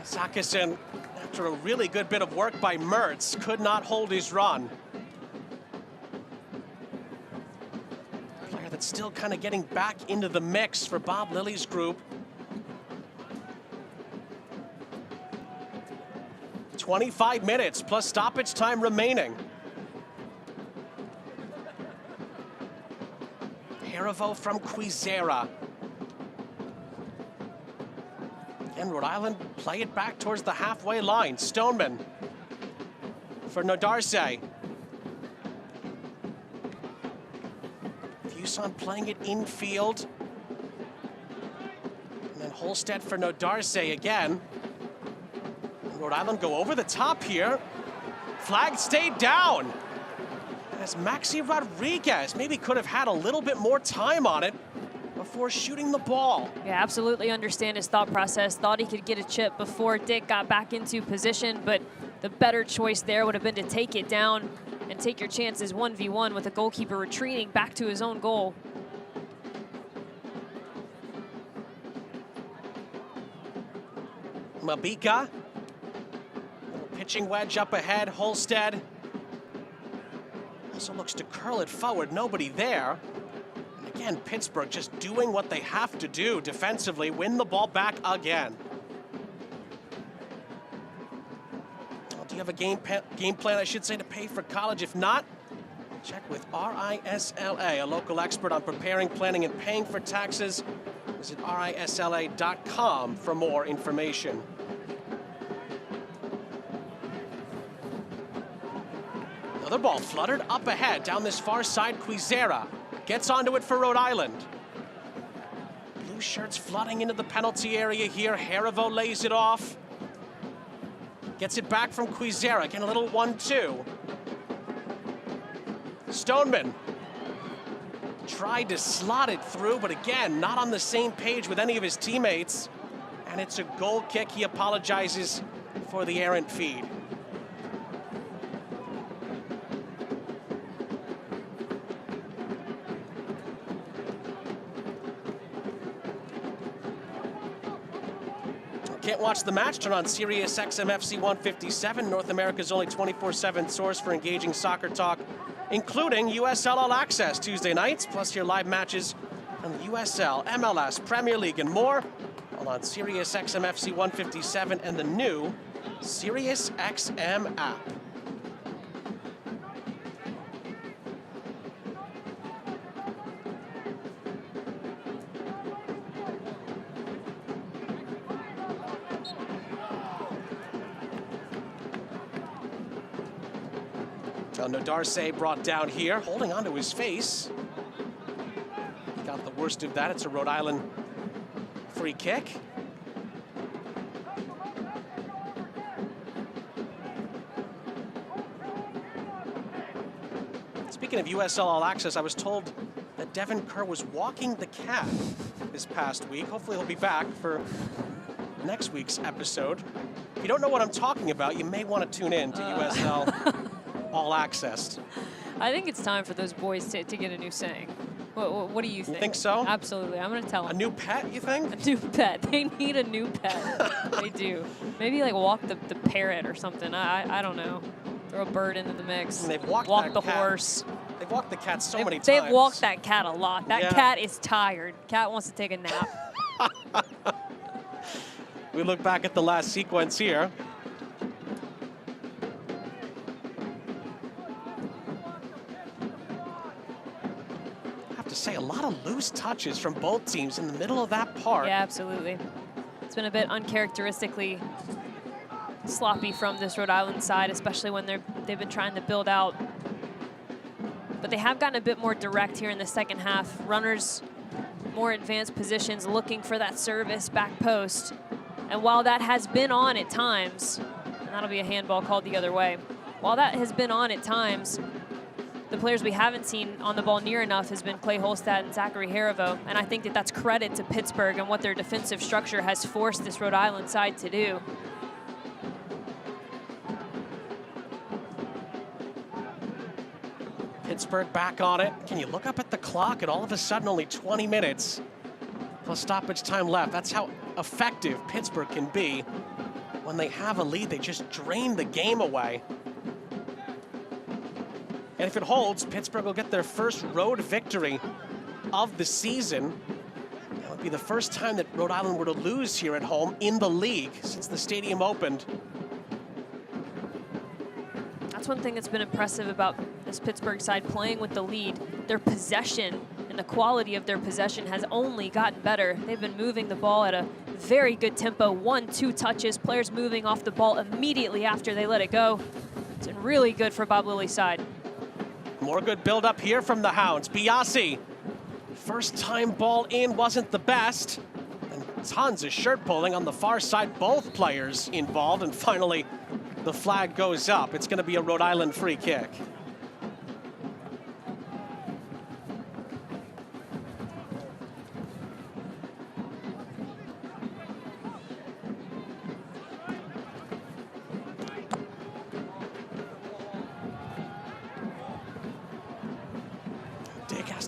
Shakason, after a really good bit of work by Mertz, could not hold his run. Player that's still kind of getting back into the mix for Bob Lilly's group. 25 minutes plus stoppage time remaining. Harivo from Quizera. And Rhode Island play it back towards the halfway line. Stoneman for Nodarse. Fuson playing it infield. And then Holstead for Nodarse again. And Rhode Island go over the top here. Flag stayed down. As Maxi Rodriguez maybe could have had a little bit more time on it before shooting the ball. Yeah, absolutely understand his thought process. Thought he could get a chip before Dick got back into position, but the better choice there would have been to take it down and take your chances 1v1 with the goalkeeper retreating back to his own goal. Mabika. Little pitching wedge up ahead. Holstead. Also looks to curl it forward. Nobody there. And again, Pittsburgh just doing what they have to do defensively. Win the ball back again. Well, do you have a game plan, I should say, to pay for college? If not, check with RISLA, a local expert on preparing, planning, and paying for taxes. Visit RISLA.com for more information. Another ball fluttered up ahead down this far side. Quizera gets onto it for Rhode Island. Blue shirts flooding into the penalty area here. Harivo lays it off. Gets it back from Quizera, getting a little 1-2. Stoneman tried to slot it through, but again, not on the same page with any of his teammates. And it's a goal kick. He apologizes for the errant feed. Can't watch the match? Turn on Sirius XM FC 157, North America's only 24/7 source for engaging soccer talk, including USL All Access Tuesday nights, plus hear live matches from the USL, MLS, Premier League, and more, all on Sirius XM FC 157 and the new Sirius XM app. Nodarse brought down here, holding onto his face. He got the worst of that. It's a Rhode Island free kick. Speaking of USL All Access, I was told that Devin Kerr was walking the cat this past week. Hopefully he'll be back for next week's episode. If you don't know what I'm talking about, you may want to tune in to USL All Access. I think it's time for those boys to get a new saying. What do you think? You think so? Absolutely. I'm going to tell them. A new pet, you think? A new pet. They need a new pet. They do. Maybe like walk the parrot or something. I don't know. Throw a bird into the mix. And they've walked the cat. horse. They've walked the cat so many times. They've walked that cat a lot. That Yeah. cat is tired. Cat wants to take a nap. We look back at the last sequence here. Say a lot of loose touches from both teams in the middle of that park. Yeah, absolutely. It's been a bit uncharacteristically sloppy from this Rhode Island side, especially when they've been trying to build out. But they have gotten a bit more direct here in the second half. Runners more advanced positions, looking for that service back post. And while that has been on at times, and that'll be a handball called the other way. While that has been on at times, the players we haven't seen on the ball near enough has been Clay Holstad and Zachary Harivo, and I think that that's credit to Pittsburgh and what their defensive structure has forced this Rhode Island side to do. Pittsburgh back on it. Can you look up at the clock and all of a sudden only 20 minutes plus stoppage time left? That's how effective Pittsburgh can be. When they have a lead, they just drain the game away. And if it holds, Pittsburgh will get their first road victory of the season. That would be the first time that Rhode Island were to lose here at home in the league since the stadium opened. That's one thing that's been impressive about this Pittsburgh side playing with the lead. Their possession and the quality of their possession has only gotten better. They've been moving the ball at a very good tempo. 1-2 touches, players moving off the ball immediately after they let it go. It's been really good for Bob Lilly's side. More good build up here from the Hounds. Biasi, first time ball in wasn't the best. And tons of shirt pulling on the far side, both players involved. And finally, the flag goes up. It's gonna be a Rhode Island free kick.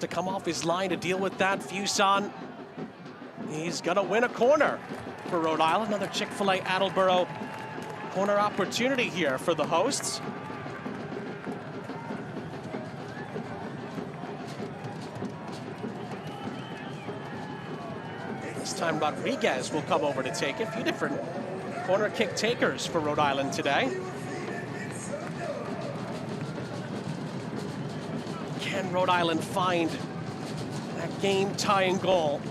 To come off his line to deal with that. Fuson, he's gonna win a corner for Rhode Island. Another Chick-fil-A Attleboro corner opportunity here for the hosts. This time Rodriguez will come over to take it. A few different corner kick takers for Rhode Island today. Can Rhode Island find that game-tying goal?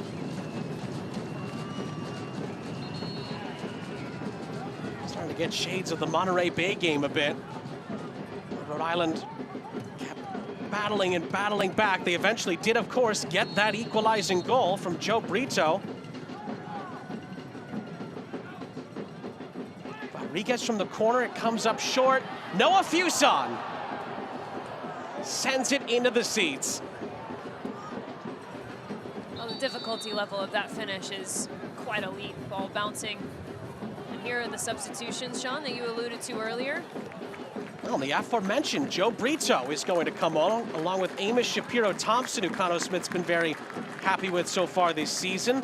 Starting to get shades of the Monterey Bay game a bit. Rhode Island kept battling and battling back. They eventually did, of course, get that equalizing goal from Joe Brito. Rodriguez from the corner, it comes up short. Noah Fuson sends it into the seats. Well, the difficulty level of that finish is quite elite. Ball bouncing. And here are the substitutions, Sean, that you alluded to earlier. Well, the aforementioned Joe Brito is going to come on, along with Amos Shapiro-Thompson, who Conor Smith's been very happy with so far this season.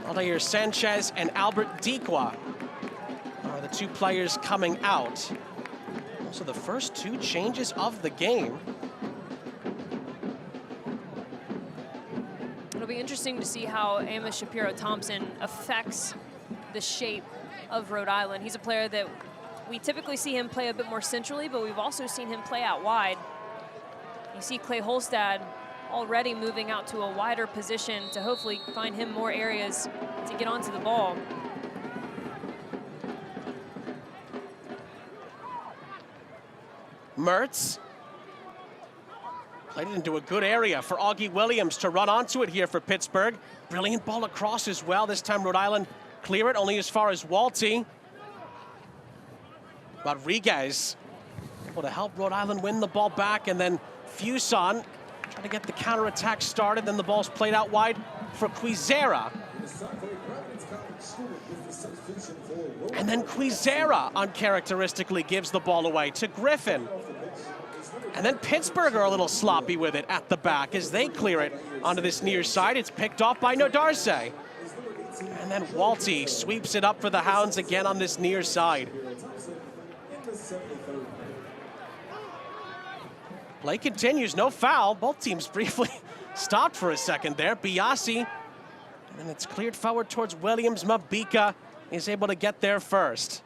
Aldair Sanchez and Albert Dikwa are the two players coming out. Also, the first two changes of the game. It'll be interesting to see how Amos Shapiro-Thompson affects the shape of Rhode Island. He's a player that we typically see him play a bit more centrally, but we've also seen him play out wide. You see Clay Holstad already moving out to a wider position to hopefully find him more areas to get onto the ball. Mertz played it into a good area for Augie Williams to run onto it here for Pittsburgh. Brilliant ball across as well. This time Rhode Island clear it only as far as Walty. Rodriguez able to help Rhode Island win the ball back, and then Fuson trying to get the counterattack started. Then the ball's played out wide for Quizera. And then Quizera uncharacteristically gives the ball away to Griffin. And then Pittsburgh are a little sloppy with it at the back as they clear it onto this near side. It's picked off by Nodarse. And then Walty sweeps it up for the Hounds again on this near side. Play continues, no foul. Both teams briefly stopped for a second there. Biasi, and then it's cleared forward towards Williams. Mabika is able to get there first.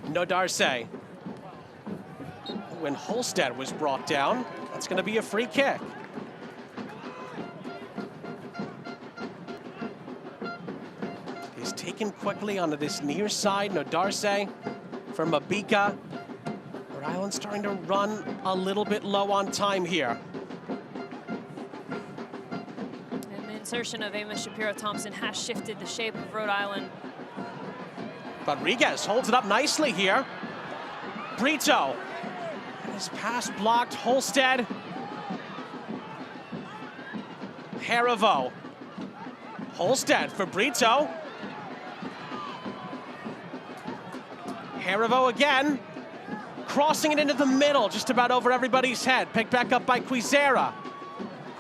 Nodarse. When Holstead was brought down, that's going to be a free kick. He's taken quickly onto this near side. Nodarse for Mabika. Rhode Island starting to run a little bit low on time here. And the insertion of Amos Shapiro-Thompson has shifted the shape of Rhode Island. Rodriguez holds it up nicely here. Brito. His pass blocked. Holstead. Harivo. Holstead for Brito. Harivo again. Crossing it into the middle, just about over everybody's head. Picked back up by Quizera.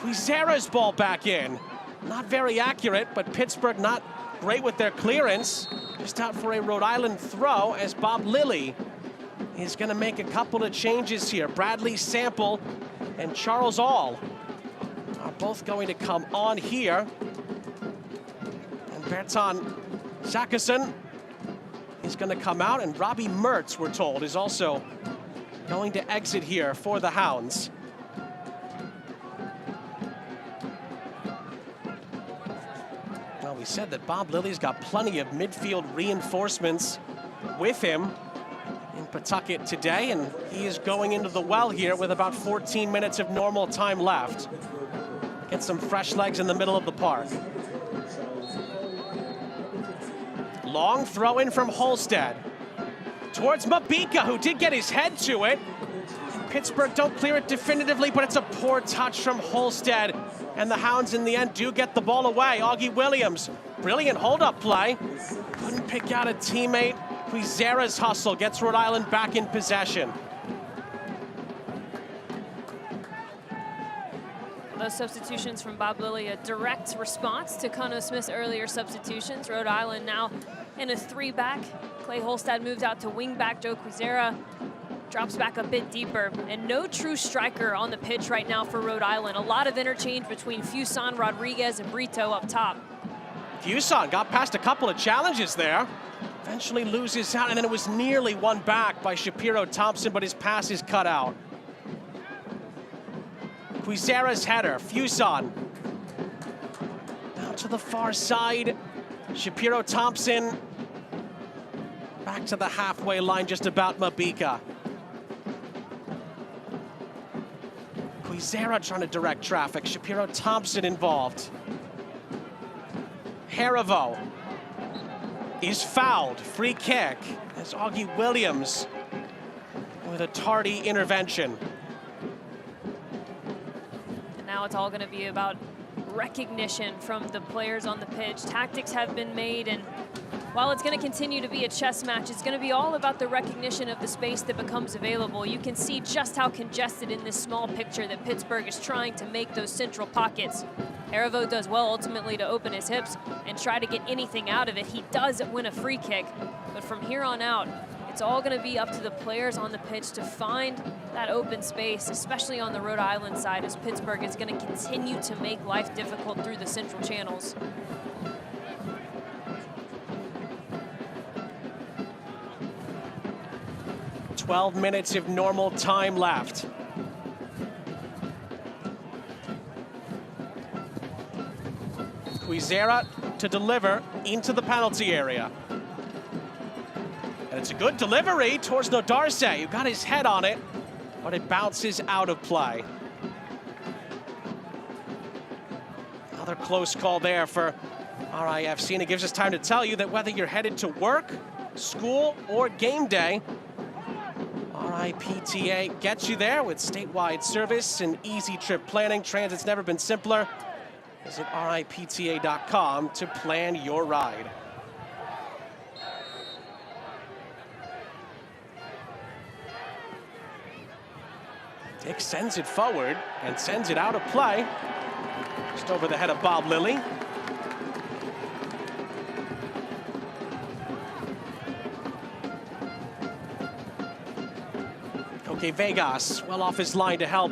Quizera's ball back in. Not very accurate, but Pittsburgh not great with their clearance. Just out for a Rhode Island throw as Bob Lilly is going to make a couple of changes here. Bradley Sample and Charles All are both going to come on here. And Bertan Zakason is going to come out, and Robbie Mertz, we're told, is also going to exit here for the Hounds. Well, we said that Bob Lilly's got plenty of midfield reinforcements with him in Pawtucket today, and he is going into the well here with about 14 minutes of normal time left. Get some fresh legs in the middle of the park. Long throw in from Holstead towards Mabika, who did get his head to it. Pittsburgh don't clear it definitively, but it's a poor touch from Holstead. And the Hounds in the end do get the ball away. Augie Williams, brilliant hold-up play. Couldn't pick out a teammate. Quizera's hustle gets Rhode Island back in possession. Those substitutions from Bob Lilly, a direct response to Conor Smith's earlier substitutions. Rhode Island now in a 3-back. Clay Holstad moves out to wing-back. Joe Quizera drops back a bit deeper. And no true striker on the pitch right now for Rhode Island. A lot of interchange between Fuson, Rodriguez, and Brito up top. Fuson got past a couple of challenges there. Eventually loses out, and then it was nearly won back by Shapiro Thompson, but his pass is cut out. Quizera's header, Fuson. Out to the far side. Shapiro Thompson back to the halfway line, just about Mabika. Quizera trying to direct traffic. Shapiro Thompson involved. Harivo is fouled. Free kick as Augie Williams with a tardy intervention. And now it's all going to be about recognition from the players on the pitch. Tactics have been made, and while it's going to continue to be a chess match, it's going to be all about the recognition of the space that becomes available. You can see just how congested in this small picture that Pittsburgh is trying to make those central pockets. Harivo does well ultimately to open his hips and try to get anything out of it. He does win a free kick, but from here on out, it's all going to be up to the players on the pitch to find that open space, especially on the Rhode Island side, as Pittsburgh is going to continue to make life difficult through the central channels. "12 minutes of normal time left." Quizera to deliver into the penalty area. And it's a good delivery towards Nodarse, who got his head on it, but it bounces out of play. Another close call there for RIFC, and it gives us time to tell you that whether you're headed to work, school, or game day, RIPTA gets you there with statewide service and easy trip planning. Transit's never been simpler. Visit RIPTA.com to plan your ride. Dick sends it forward and sends it out of play. Just over the head of Bob Lilly. Okay, Vegas well off his line to help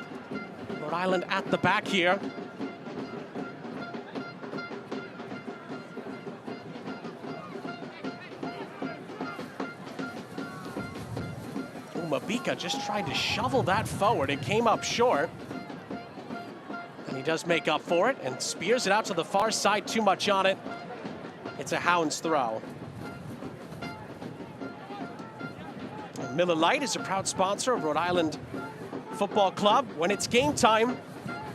Rhode Island at the back here. Mabika just tried to shovel that forward. It came up short. And he does make up for it and spears it out to the far side. Too much on it. It's a Hounds throw. And Miller Lite is a proud sponsor of Rhode Island Football Club. When it's game time,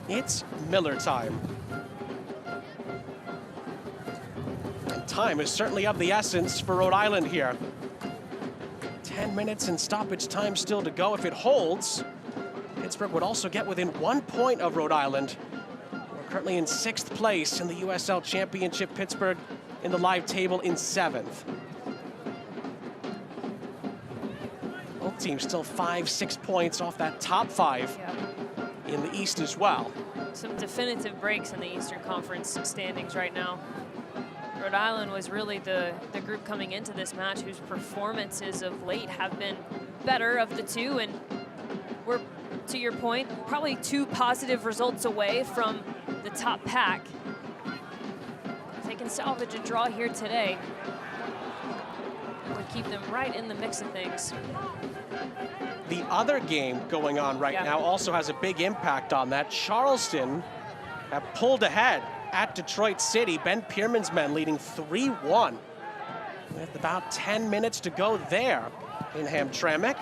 it's Miller time. And time is certainly of the essence for Rhode Island here. 10 minutes and stoppage time still to go. If it holds, Pittsburgh would also get within 1 point of Rhode Island. We're currently in 6th place in the USL Championship. Pittsburgh in the live table in 7th. Both teams still 5-6 points off that top 5 in the East as well. Some definitive breaks in the Eastern Conference standings right now. Rhode Island was really the group coming into this match whose performances of late have been better of the two, and we're, to your point, probably 2 positive results away from the top pack. If they can salvage a draw here today, it would keep them right in the mix of things. The other game going on right now also has a big impact on that. Charleston have pulled ahead at Detroit City. Ben Pierman's men leading 3-1 with about 10 minutes to go there in Hamtramck.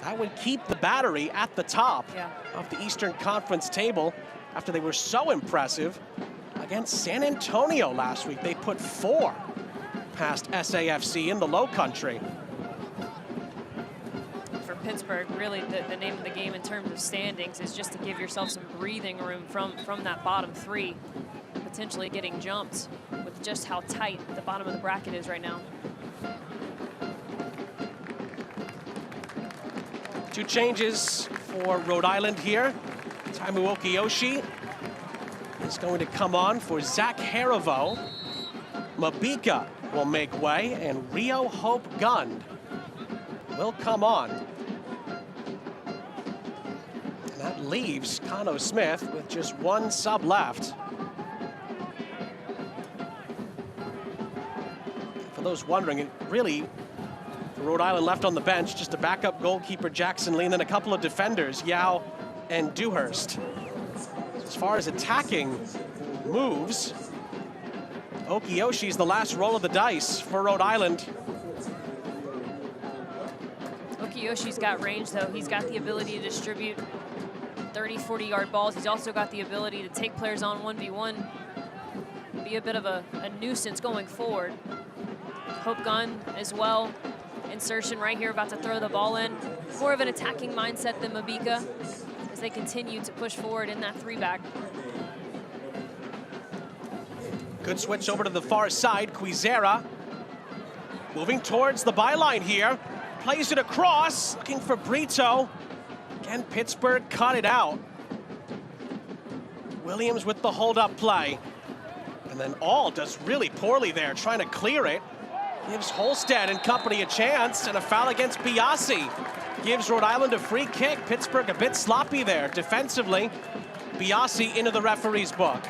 That would keep the Battery at the top of the Eastern Conference table after they were so impressive against San Antonio last week. They put 4 past SAFC in the Low Country. For Pittsburgh, really the name of the game in terms of standings is just to give yourself some breathing room from that bottom 3, potentially getting jumped with just how tight the bottom of the bracket is right now. 2 changes for Rhode Island here. Taimu Okiyoshi is going to come on for Zach Harivo. Mabika will make way, and Rio Hope Gund will come on. And that leaves Kano Smith with just 1 sub left. For those wondering, it really, Rhode Island left on the bench, just a backup goalkeeper, Jackson Lee, and then a couple of defenders, Yao and Dewhurst. As far as attacking moves, Okiyoshi's the last roll of the dice for Rhode Island. Okiyoshi's got range, though. He's got the ability to distribute 30, 40-yard balls. He's also got the ability to take players on 1v1, be a bit of a nuisance going forward. Hope gun as well. Insertion right here, about to throw the ball in. More of an attacking mindset than Mabika as they continue to push forward in that 3-back. Good switch over to the far side. Quizera moving towards the byline here. Plays it across, looking for Brito. Again, Pittsburgh cut it out. Williams with the hold-up play. And then All does really poorly there, trying to clear it. Gives Holstead and company a chance, and a foul against Biasi. Gives Rhode Island a free kick. Pittsburgh a bit sloppy there defensively. Biasi into the referee's book.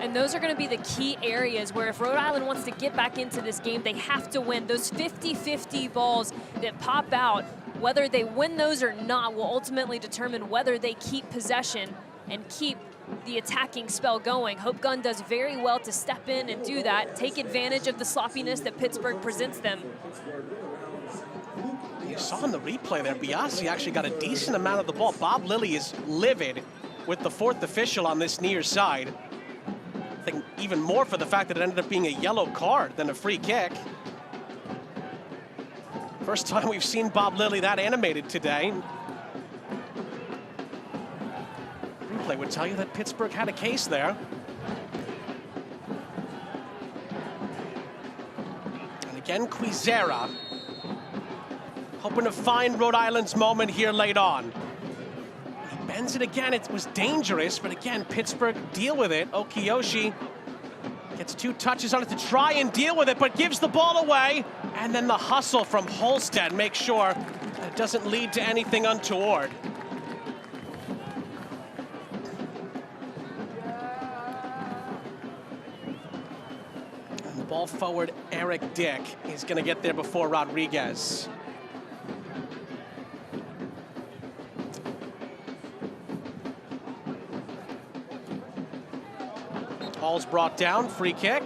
And those are going to be the key areas where if Rhode Island wants to get back into this game, they have to win. Those 50-50 balls that pop out, whether they win those or not, will ultimately determine whether they keep possession and keep the attacking spell going. Hope Gun does very well to step in and do that, take advantage of the sloppiness that Pittsburgh presents them. You saw in the replay there, Biasi actually got a decent amount of the ball. Bob Lilly is livid with the fourth official on this near side. I think even more for the fact that it ended up being a yellow card than a free kick. First time we've seen Bob Lilly that animated today. Replay would tell you that Pittsburgh had a case there. And again, Quizera hoping to find Rhode Island's moment here late on. He bends it again. It was dangerous, but again, Pittsburgh deal with it. Okiyoshi gets 2 touches on it to try and deal with it, but gives the ball away. And then the hustle from Holstead makes sure that it doesn't lead to anything untoward. And ball forward, Eric Dick is going to get there before Rodriguez. Ball's brought down, free kick.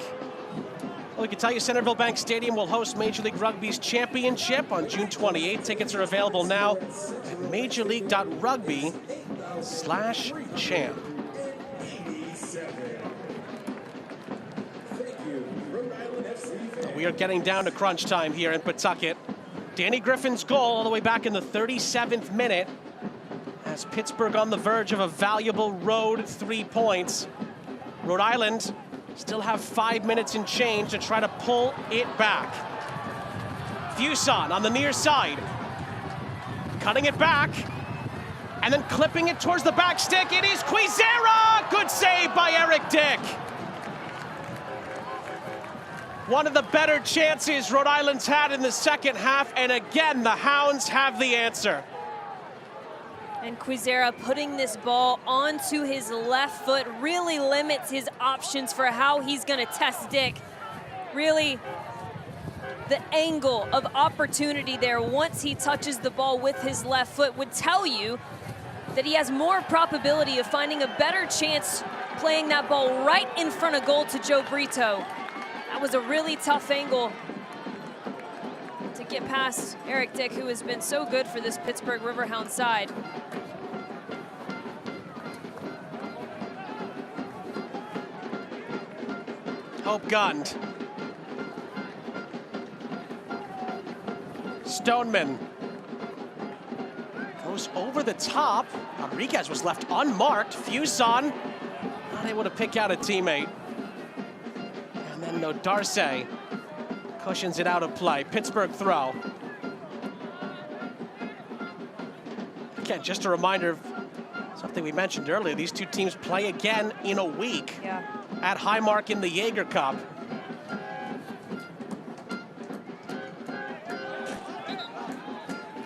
Well, we can tell you Centerville Bank Stadium will host Major League Rugby's championship on June 28th. Tickets are available now at majorleague.rugby/champ. We are getting down to crunch time here in Pawtucket. Danny Griffin's goal all the way back in the 37th minute has Pittsburgh on the verge of a valuable road 3 points. Rhode Island still have 5 minutes and change to try to pull it back. Fuson on the near side, cutting it back, and then clipping it towards the back stick. It is Quizera! Good save by Eric Dick. One of the better chances Rhode Island's had in the second half, and again, the Hounds have the answer. And Quizera putting this ball onto his left foot really limits his options for how he's going to test Dick. Really, the angle of opportunity there once he touches the ball with his left foot would tell you that he has more probability of finding a better chance playing that ball right in front of goal to Joe Brito. That was a really tough angle to get past Eric Dick, who has been so good for this Pittsburgh Riverhound side. Hope gunned. Stoneman goes over the top. Rodriguez was left unmarked. Fuson not able to pick out a teammate. And then no, Darce cushions it out of play. Pittsburgh throw. Again, just a reminder of something we mentioned earlier. These two teams play again in a week at Highmark in the Jaeger Cup.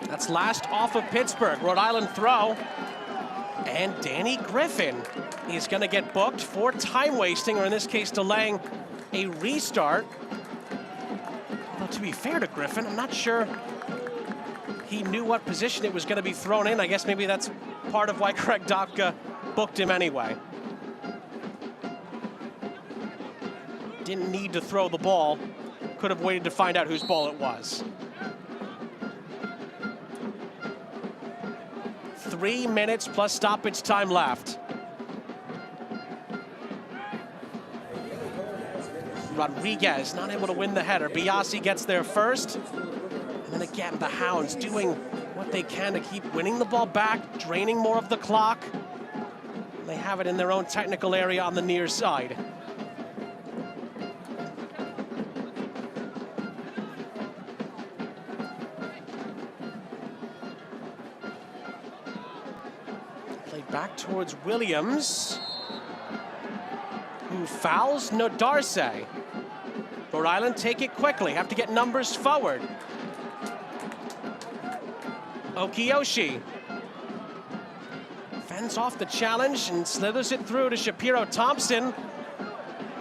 That's last off of Pittsburgh. Rhode Island throw. And Danny Griffin is going to get booked for time wasting, or in this case, delaying a restart. To be fair to Griffin, I'm not sure he knew what position it was going to be thrown in. I guess maybe that's part of why Craig Dopka booked him anyway. Didn't need to throw the ball. Could have waited to find out whose ball it was. 3 minutes plus stoppage time left. Rodriguez not able to win the header. Biasi gets there first. And then again, the Hounds doing what they can to keep winning the ball back, draining more of the clock. And they have it in their own technical area on the near side. Played back towards Williams, who fouls Nodarse. Rhode Island take it quickly, have to get numbers forward. Okiyoshi fends off the challenge and slithers it through to Shapiro Thompson.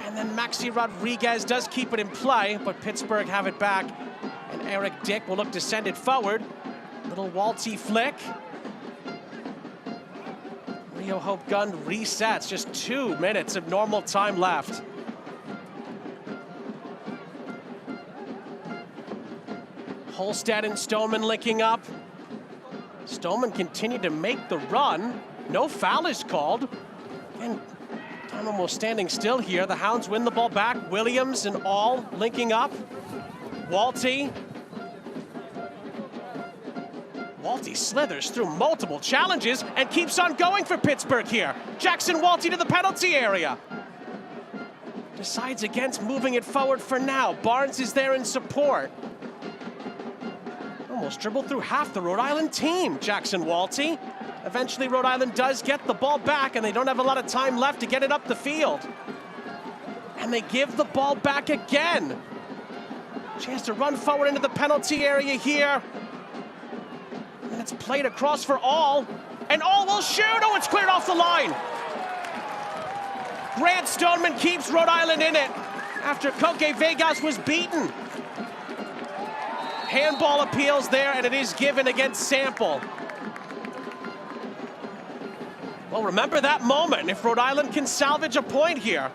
And then Maxi Rodriguez does keep it in play, but Pittsburgh have it back. And Eric Dick will look to send it forward. Little Walty flick. Rio Hope Gun resets, just 2 minutes of normal time left. Holstead and Stoneman linking up. Stoneman continued to make the run. No foul is called. And time almost standing still here. The Hounds win the ball back. Williams and all linking up. Walty. Walty slithers through multiple challenges and keeps on going for Pittsburgh here. Jackson Walty to the penalty area. Decides against moving it forward for now. Barnes is there in support. Almost dribbled through half the Rhode Island team, Jackson Walty. Eventually, Rhode Island does get the ball back, and they don't have a lot of time left to get it up the field. And they give the ball back again. Chance to run forward into the penalty area here. And it's played across for All. And All will shoot. Oh, it's cleared off the line. Grant Stoneman keeps Rhode Island in it after Coque Vegas was beaten. Handball appeals there, and it is given against Sample. Well, remember that moment if Rhode Island can salvage a point here.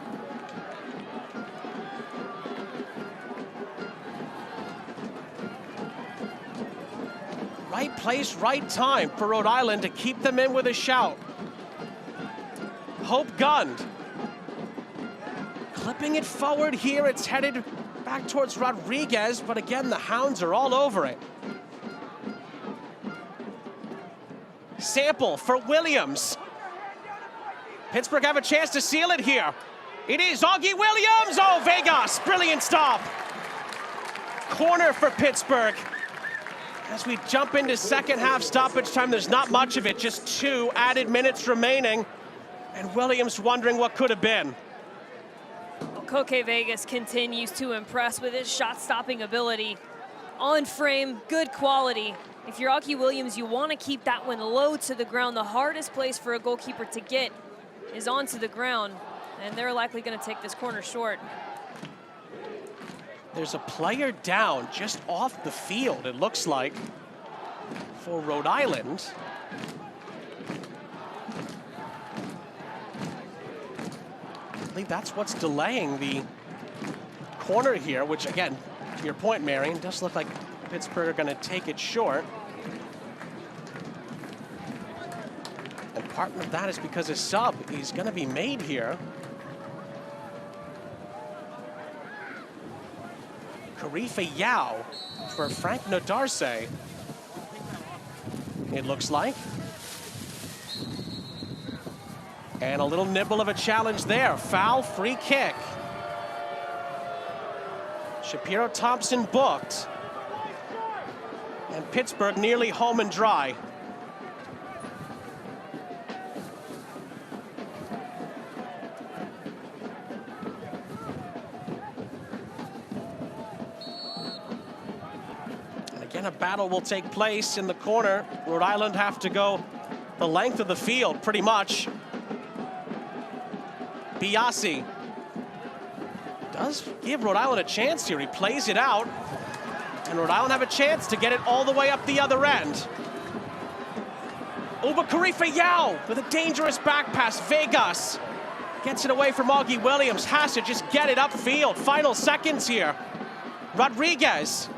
Right place, right time for Rhode Island to keep them in with a shout. Hope gunned. Clipping it forward here, it's headed back towards Rodriguez, but again, the Hounds are all over it. Sample for Williams. Pittsburgh have a chance to seal it here. It is Augie Williams. Oh, Vegas, brilliant stop. Corner for Pittsburgh. As we jump into second half stoppage time, there's not much of it, just 2 added minutes remaining. And Williams wondering what could have been. Coque Vegas continues to impress with his shot-stopping ability. On frame, good quality. If you're Augie Williams, you want to keep that one low to the ground. The hardest place for a goalkeeper to get is onto the ground, and they're likely going to take this corner short. There's a player down just off the field, it looks like, for Rhode Island. I believe that's what's delaying the corner here, which again, to your point, Marion, does look like Pittsburgh are going to take it short. And part of that is because a sub is going to be made here. Karifa Yao for Frank Nodarse, it looks like. And a little nibble of a challenge there. Foul, free kick. Shapiro Thompson booked. And Pittsburgh nearly home and dry. And again, a battle will take place in the corner. Rhode Island have to go the length of the field, pretty much. Biasi does give Rhode Island a chance here. He plays it out. And Rhode Island have a chance to get it all the way up the other end. Ubakarifa Yao with a dangerous back pass. Vegas gets it away from Augie Williams. Has to just get it upfield. Final seconds here. Rodriguez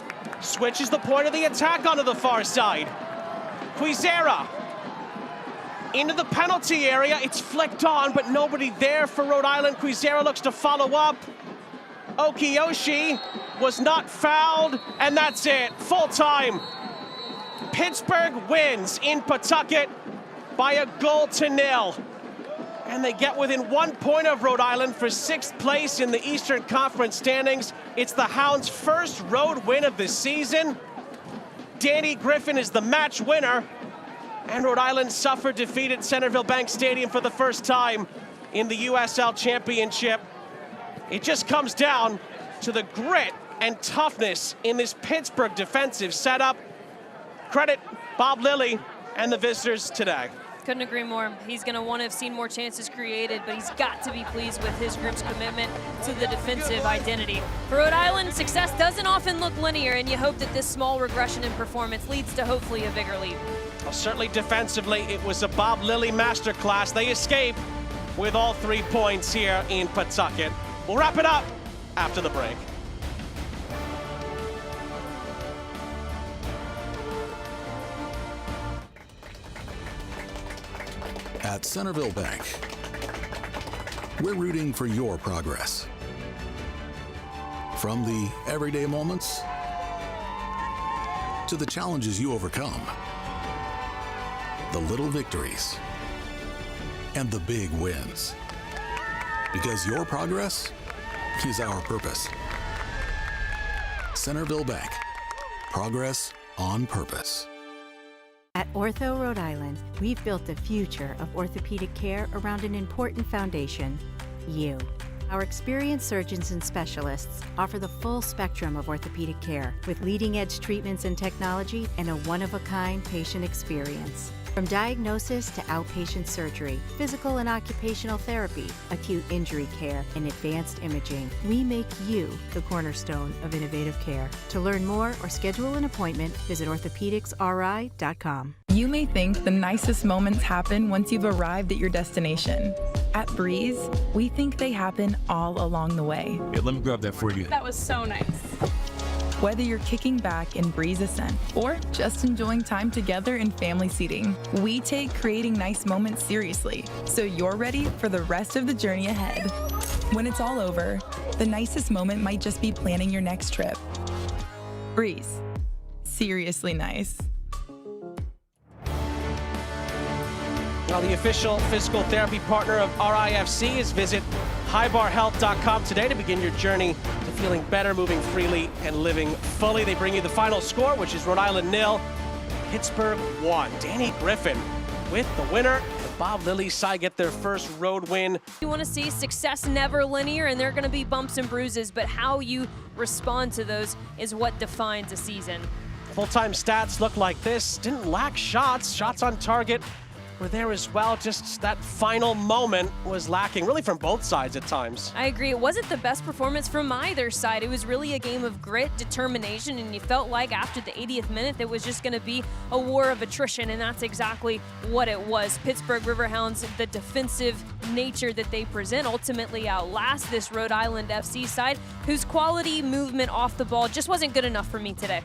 switches the point of the attack onto the far side. Quizera into the penalty area. It's flicked on, but nobody there for Rhode Island. Quizera looks to follow up. Okiyoshi was not fouled, and that's it. Full time. Pittsburgh wins in Pawtucket by 1-0. And they get within 1 point of Rhode Island for 6th place in the Eastern Conference standings. It's the Hounds' first road win of the season. Danny Griffin is the match winner. And Rhode Island suffered defeat at Centerville Bank Stadium for the first time in the USL Championship. It just comes down to the grit and toughness in this Pittsburgh defensive setup. Credit Bob Lilly and the visitors today. Couldn't agree more. He's going to want to have seen more chances created, but he's got to be pleased with his group's commitment to the defensive identity. For Rhode Island, success doesn't often look linear, and you hope that this small regression in performance leads to hopefully a bigger lead. Well, certainly defensively, it was a Bob Lilly masterclass. They escape with all 3 points here in Pawtucket. We'll wrap it up after the break. At Centerville Bank, we're rooting for your progress. From the everyday moments to the challenges you overcome, the little victories, and the big wins. Because your progress is our purpose. Centerville Bank, progress on purpose. At Ortho Rhode Island, we've built the future of orthopedic care around an important foundation, you. Our experienced surgeons and specialists offer the full spectrum of orthopedic care with leading-edge treatments and technology and a one-of-a-kind patient experience. From diagnosis to outpatient surgery, physical and occupational therapy, acute injury care, and advanced imaging, we make you the cornerstone of innovative care. To learn more or schedule an appointment, visit orthopedicsri.com. You may think the nicest moments happen once you've arrived at your destination. At Breeze, we think they happen all along the way. Yeah, let me grab that for you. That was so nice. Whether you're kicking back in Breeze Ascent or just enjoying time together in family seating, we take creating nice moments seriously, so you're ready for the rest of the journey ahead. When it's all over, the nicest moment might just be planning your next trip. Breeze. Seriously nice. Now, the official physical therapy partner of RIFC is visit highbarhealth.com today to begin your journey to feeling better, moving freely, and living fully. They bring you the final score, which is Rhode Island 0, Pittsburgh 1. Danny Griffin with the winner. The Bob Lilly side get their first road win. You want to see success never linear, and there are going to be bumps and bruises, but how you respond to those is what defines a season. Full-time stats look like this. Didn't lack shots. Shots on target were there as well. Just that final moment was lacking, really from both sides at times. I agree. It wasn't the best performance from either side. It was really a game of grit, determination, and you felt like after the 80th minute there was just going to be a war of attrition, and that's exactly what it was. Pittsburgh Riverhounds, the defensive nature that they present, ultimately outlast this Rhode Island FC side, whose quality movement off the ball just wasn't good enough for me today.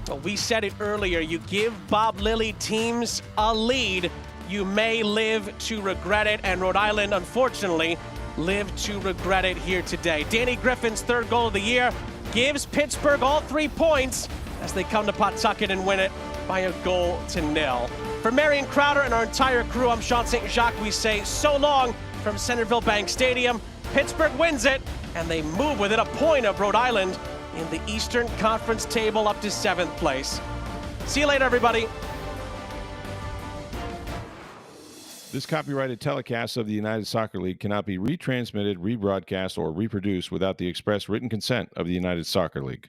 Well, we said it earlier, you give Bob Lilly teams a lead, you may live to regret it, and Rhode Island, unfortunately, lived to regret it here today. Danny Griffin's third goal of the year gives Pittsburgh all 3 points as they come to Pawtucket and win it by 1-0. For Marion Crowder and our entire crew, I'm Sean St. Jacques. We say so long from Centerville Bank Stadium. Pittsburgh wins it, and they move within a point of Rhode Island in the Eastern Conference table up to 7th place. See you later, everybody. This copyrighted telecast of the United Soccer League cannot be retransmitted, rebroadcast, or reproduced without the express written consent of the United Soccer League.